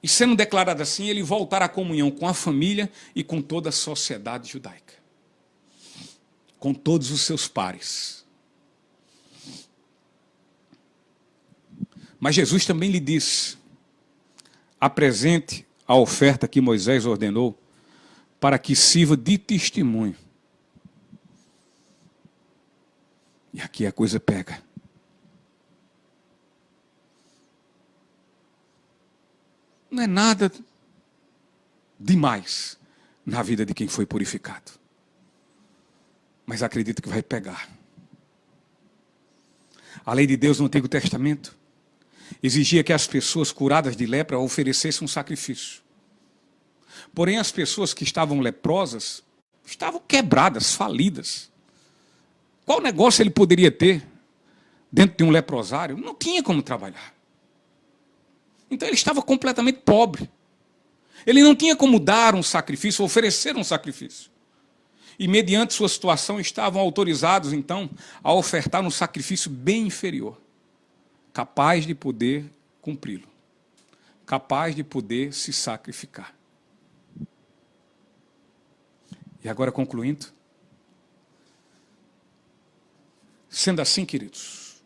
A: E sendo declarado assim, ele voltar à comunhão com a família e com toda a sociedade judaica. Com todos os seus pares. Mas Jesus também lhe disse, apresente a oferta que Moisés ordenou, para que sirva de testemunho. E aqui a coisa pega. Não é nada demais na vida de quem foi purificado. Mas acredito que vai pegar. A lei de Deus no Antigo Testamento exigia que as pessoas curadas de lepra oferecessem um sacrifício. Porém, as pessoas que estavam leprosas estavam quebradas, falidas. Qual negócio ele poderia ter dentro de um leprosário? Não tinha como trabalhar. Então ele estava completamente pobre. Ele não tinha como dar um sacrifício, oferecer um sacrifício. E mediante sua situação estavam autorizados, então, a ofertar um sacrifício bem inferior, capaz de poder cumpri-lo, capaz de poder se sacrificar. E agora concluindo, sendo assim, queridos,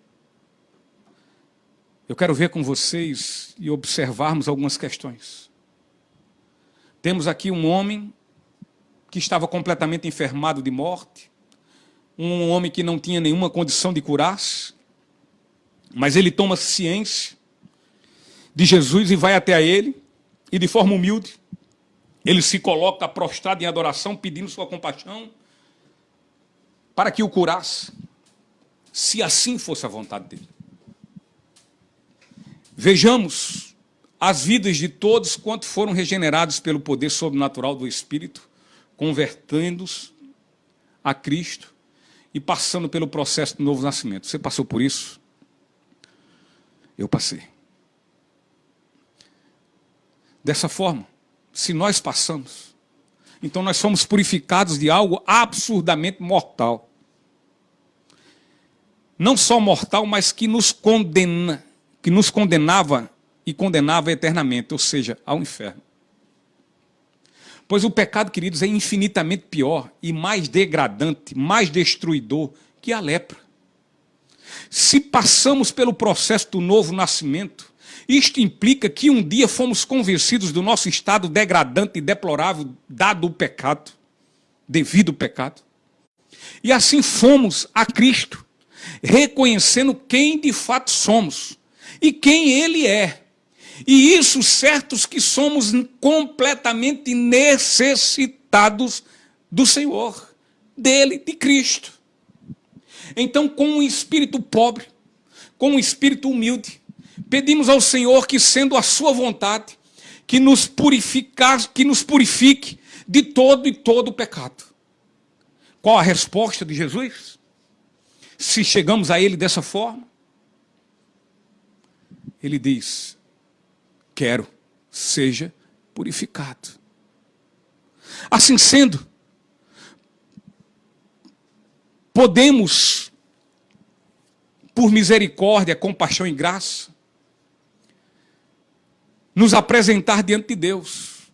A: eu quero ver com vocês e observarmos algumas questões. Temos aqui um homem que estava completamente enfermado de morte, um homem que não tinha nenhuma condição de curar-se, mas ele toma ciência de Jesus e vai até a ele, e de forma humilde, ele se coloca prostrado em adoração, pedindo sua compaixão, para que o curasse, se assim fosse a vontade dele. Vejamos as vidas de todos quanto foram regenerados pelo poder sobrenatural do Espírito, convertendo-os a Cristo e passando pelo processo do novo nascimento. Você passou por isso? Eu passei. Dessa forma, se nós passamos, então nós somos purificados de algo absurdamente mortal. Não só mortal, mas que nos condena, que nos condenava e condenava eternamente, ou seja, ao inferno. Pois o pecado, queridos, é infinitamente pior e mais degradante, mais destruidor que a lepra. Se passamos pelo processo do novo nascimento, isto implica que um dia fomos convencidos do nosso estado degradante e deplorável, dado o pecado, devido ao pecado. E assim fomos a Cristo, reconhecendo quem de fato somos e quem Ele é. E isso certos que somos completamente necessitados do Senhor, dele, de Cristo. Então, com um espírito pobre, com um espírito humilde, pedimos ao Senhor que, sendo a sua vontade, que nos purifique de todo e todo pecado. Qual a resposta de Jesus? Se chegamos a Ele dessa forma, Ele diz: quero, seja purificado. Assim sendo, podemos, por misericórdia, compaixão e graça, nos apresentar diante de Deus,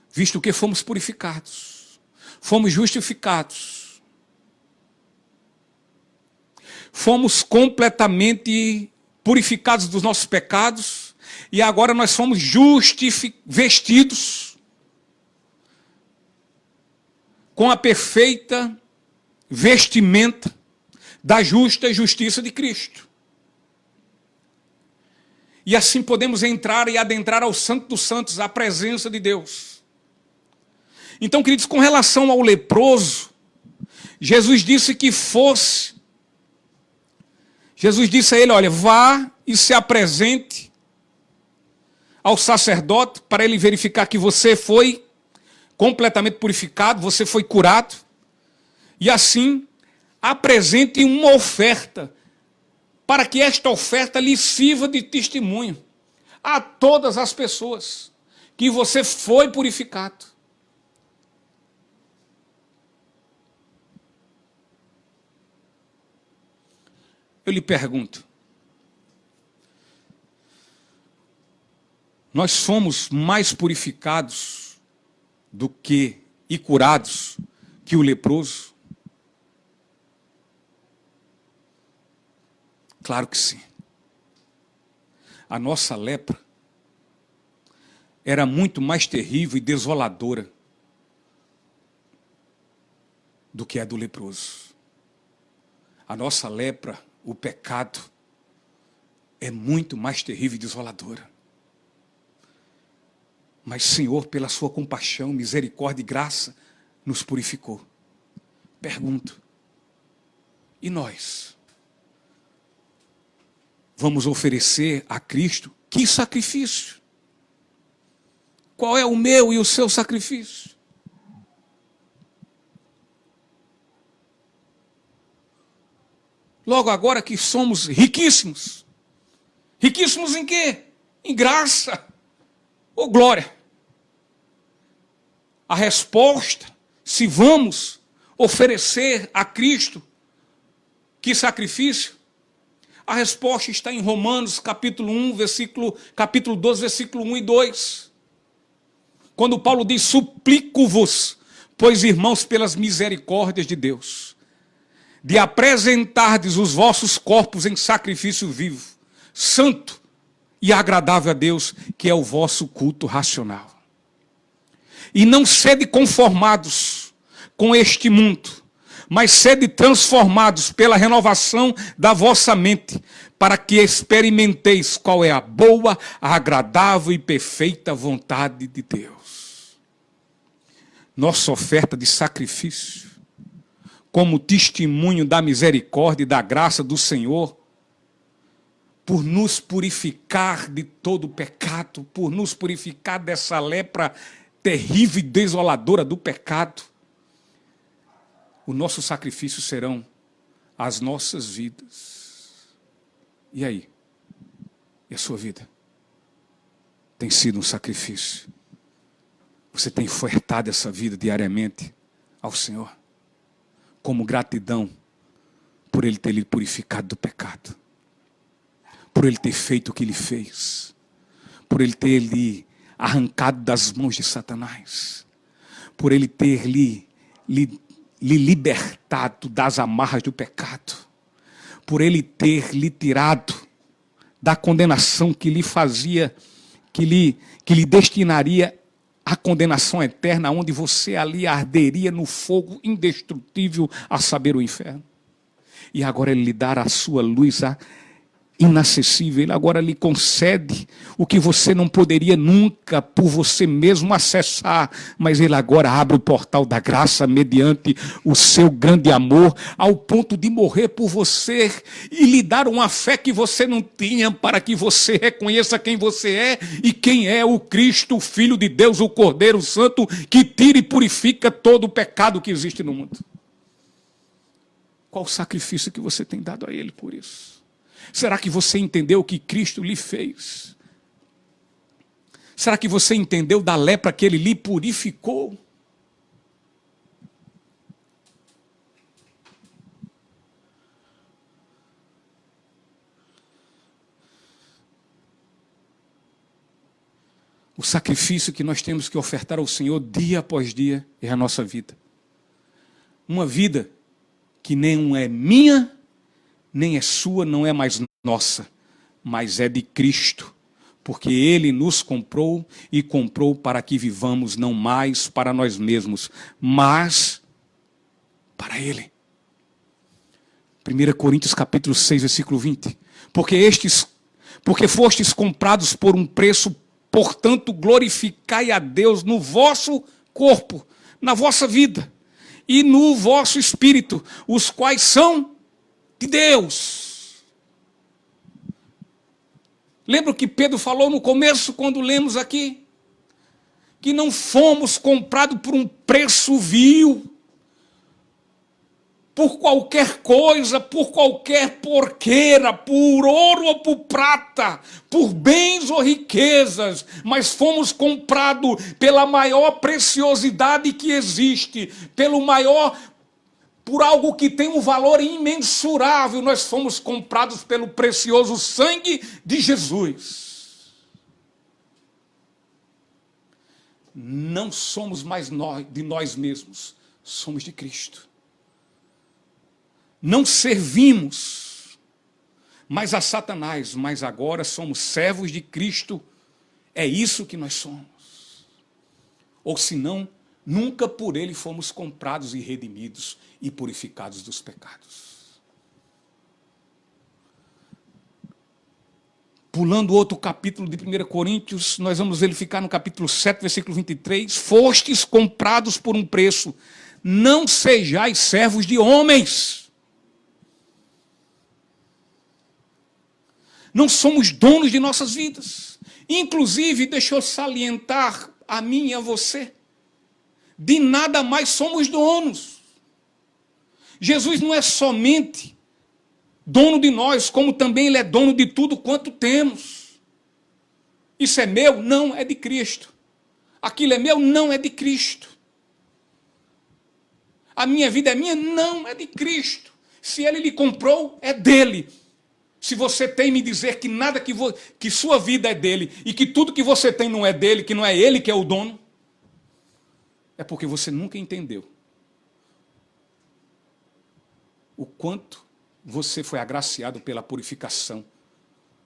A: visto que fomos purificados, fomos justificados, fomos completamente purificados dos nossos pecados, e agora nós fomos vestidos com a perfeita vestimenta da justa justiça de Cristo. E assim podemos entrar e adentrar ao Santo dos Santos, à presença de Deus. Então, queridos, com relação ao leproso, Jesus disse a ele: olha, vá e se apresente ao sacerdote para ele verificar que você foi completamente purificado, você foi curado, e assim apresente uma oferta, para que esta oferta lhe sirva de testemunho a todas as pessoas que você foi purificado. Eu lhe pergunto, nós somos mais purificados e curados que o leproso? Claro que sim. A nossa lepra era muito mais terrível e desoladora do que a do leproso. A nossa lepra, o pecado, é muito mais terrível e desoladora. Mas, Senhor, pela sua compaixão, misericórdia e graça, nos purificou. Pergunto, e nós? Vamos oferecer a Cristo que sacrifício? Qual é o meu e o seu sacrifício? Logo agora que somos riquíssimos. Riquíssimos em quê? Em graça ou glória? A resposta, se vamos oferecer a Cristo que sacrifício, a resposta está em Romanos, capítulo 12, versículo 1 e 2. Quando Paulo diz: suplico-vos, pois, irmãos, pelas misericórdias de Deus, de apresentardes os vossos corpos em sacrifício vivo, santo e agradável a Deus, que é o vosso culto racional. E não sede conformados com este mundo, mas sede transformados pela renovação da vossa mente, para que experimenteis qual é a boa, a agradável e perfeita vontade de Deus. Nossa oferta de sacrifício, como testemunho da misericórdia e da graça do Senhor, por nos purificar de todo o pecado, por nos purificar dessa lepra terrível e desoladora do pecado, o nosso sacrifício serão as nossas vidas. E aí? E a sua vida? Tem sido um sacrifício? Você tem ofertado essa vida diariamente ao Senhor? Como gratidão por Ele ter lhe purificado do pecado, por Ele ter feito o que Ele fez, por Ele ter lhe arrancado das mãos de Satanás, por Ele ter lhe libertado das amarras do pecado, por Ele ter lhe tirado da condenação que lhe fazia, que lhe destinaria à condenação eterna, onde você ali arderia no fogo indestrutível, a saber, o inferno. E agora Ele lhe dará a sua luz, inacessível. Ele agora lhe concede o que você não poderia nunca por você mesmo acessar, mas ele agora abre o portal da graça mediante o seu grande amor, ao ponto de morrer por você e lhe dar uma fé que você não tinha, para que você reconheça quem você é e quem é o Cristo, o Filho de Deus, o Cordeiro Santo, que tira e purifica todo o pecado que existe no mundo. Qual o sacrifício que você tem dado a ele por isso? Será que você entendeu o que Cristo lhe fez? Será que você entendeu da lepra que ele lhe purificou? O sacrifício que nós temos que ofertar ao Senhor dia após dia é a nossa vida. Uma vida que nem é minha, nem é sua, não é mais nossa, mas é de Cristo, porque Ele nos comprou e comprou para que vivamos não mais para nós mesmos, mas para Ele. 1 Coríntios capítulo 6, versículo 20. Porque fostes comprados por um preço, portanto glorificai a Deus no vosso corpo, na vossa vida e no vosso espírito, os quais são de Deus. Lembra o que Pedro falou no começo, quando lemos aqui? Que não fomos comprados por um preço vil, por qualquer coisa, por qualquer porqueira, por ouro ou por prata, por bens ou riquezas, mas fomos comprados pela maior preciosidade que existe, por algo que tem um valor imensurável. Nós fomos comprados pelo precioso sangue de Jesus. Não somos mais de nós mesmos, somos de Cristo. Não servimos mais a Satanás, mas agora somos servos de Cristo. É isso que nós somos. Ou senão, nunca por ele fomos comprados e redimidos e purificados dos pecados. Pulando outro capítulo de 1 Coríntios, nós vamos verificar no capítulo 7, versículo 23. Fostes comprados por um preço, não sejais servos de homens. Não somos donos de nossas vidas. Inclusive, deixa eu salientar a mim e a você, de nada mais somos donos. Jesus não é somente dono de nós, como também ele é dono de tudo quanto temos. Isso é meu? Não, é de Cristo. Aquilo é meu? Não, é de Cristo. A minha vida é minha? Não, é de Cristo. Se ele lhe comprou, é dele. Se você tem me dizer que nada que sua vida é dele e que tudo que você tem não é dele, que não é ele que é o dono, é porque você nunca entendeu o quanto você foi agraciado pela purificação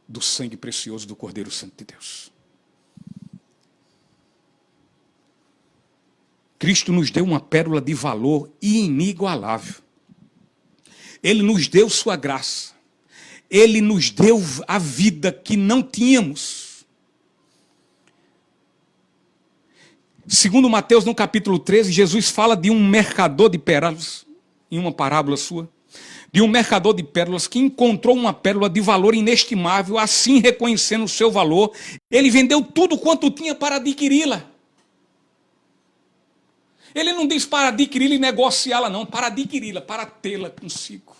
A: do sangue precioso do Cordeiro Santo de Deus. Cristo nos deu uma pérola de valor inigualável. Ele nos deu sua graça. Ele nos deu a vida que não tínhamos. Segundo Mateus, no capítulo 13, Jesus fala de um mercador de pérolas, em uma parábola sua, de um mercador de pérolas que encontrou uma pérola de valor inestimável, assim reconhecendo o seu valor, ele vendeu tudo quanto tinha para adquiri-la. Ele não diz para adquiri-la e negociá-la, não, para adquiri-la, para tê-la consigo.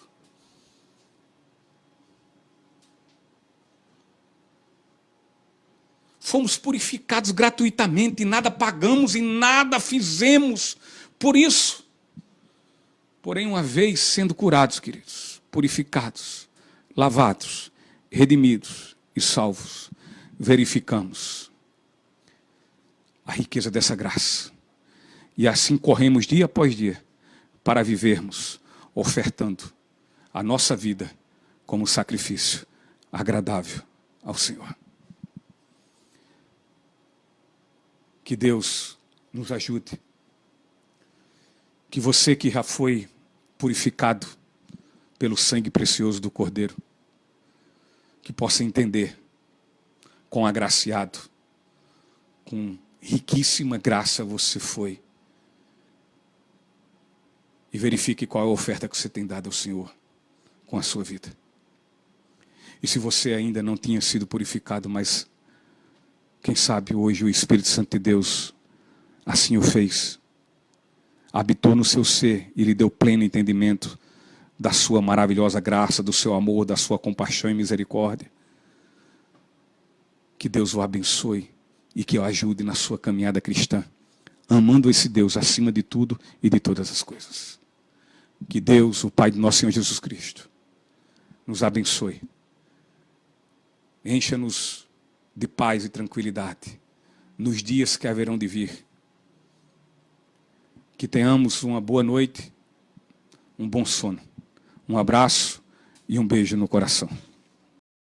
A: Fomos purificados gratuitamente, nada pagamos e nada fizemos por isso. Porém, uma vez sendo curados, queridos, purificados, lavados, redimidos e salvos, verificamos a riqueza dessa graça. E assim corremos dia após dia para vivermos, ofertando a nossa vida como sacrifício agradável ao Senhor. Que Deus nos ajude. Que você que já foi purificado pelo sangue precioso do Cordeiro, que possa entender quão agraciado, com riquíssima graça você foi. E verifique qual é a oferta que você tem dado ao Senhor com a sua vida. E se você ainda não tinha sido purificado, mas quem sabe hoje o Espírito Santo de Deus assim o fez. Habitou no seu ser e lhe deu pleno entendimento da sua maravilhosa graça, do seu amor, da sua compaixão e misericórdia. Que Deus o abençoe e que o ajude na sua caminhada cristã, amando esse Deus acima de tudo e de todas as coisas. Que Deus, o Pai do nosso Senhor Jesus Cristo, nos abençoe. Encha-nos de paz e tranquilidade nos dias que haverão de vir. Que tenhamos uma boa noite, um bom sono, um abraço e um beijo no coração.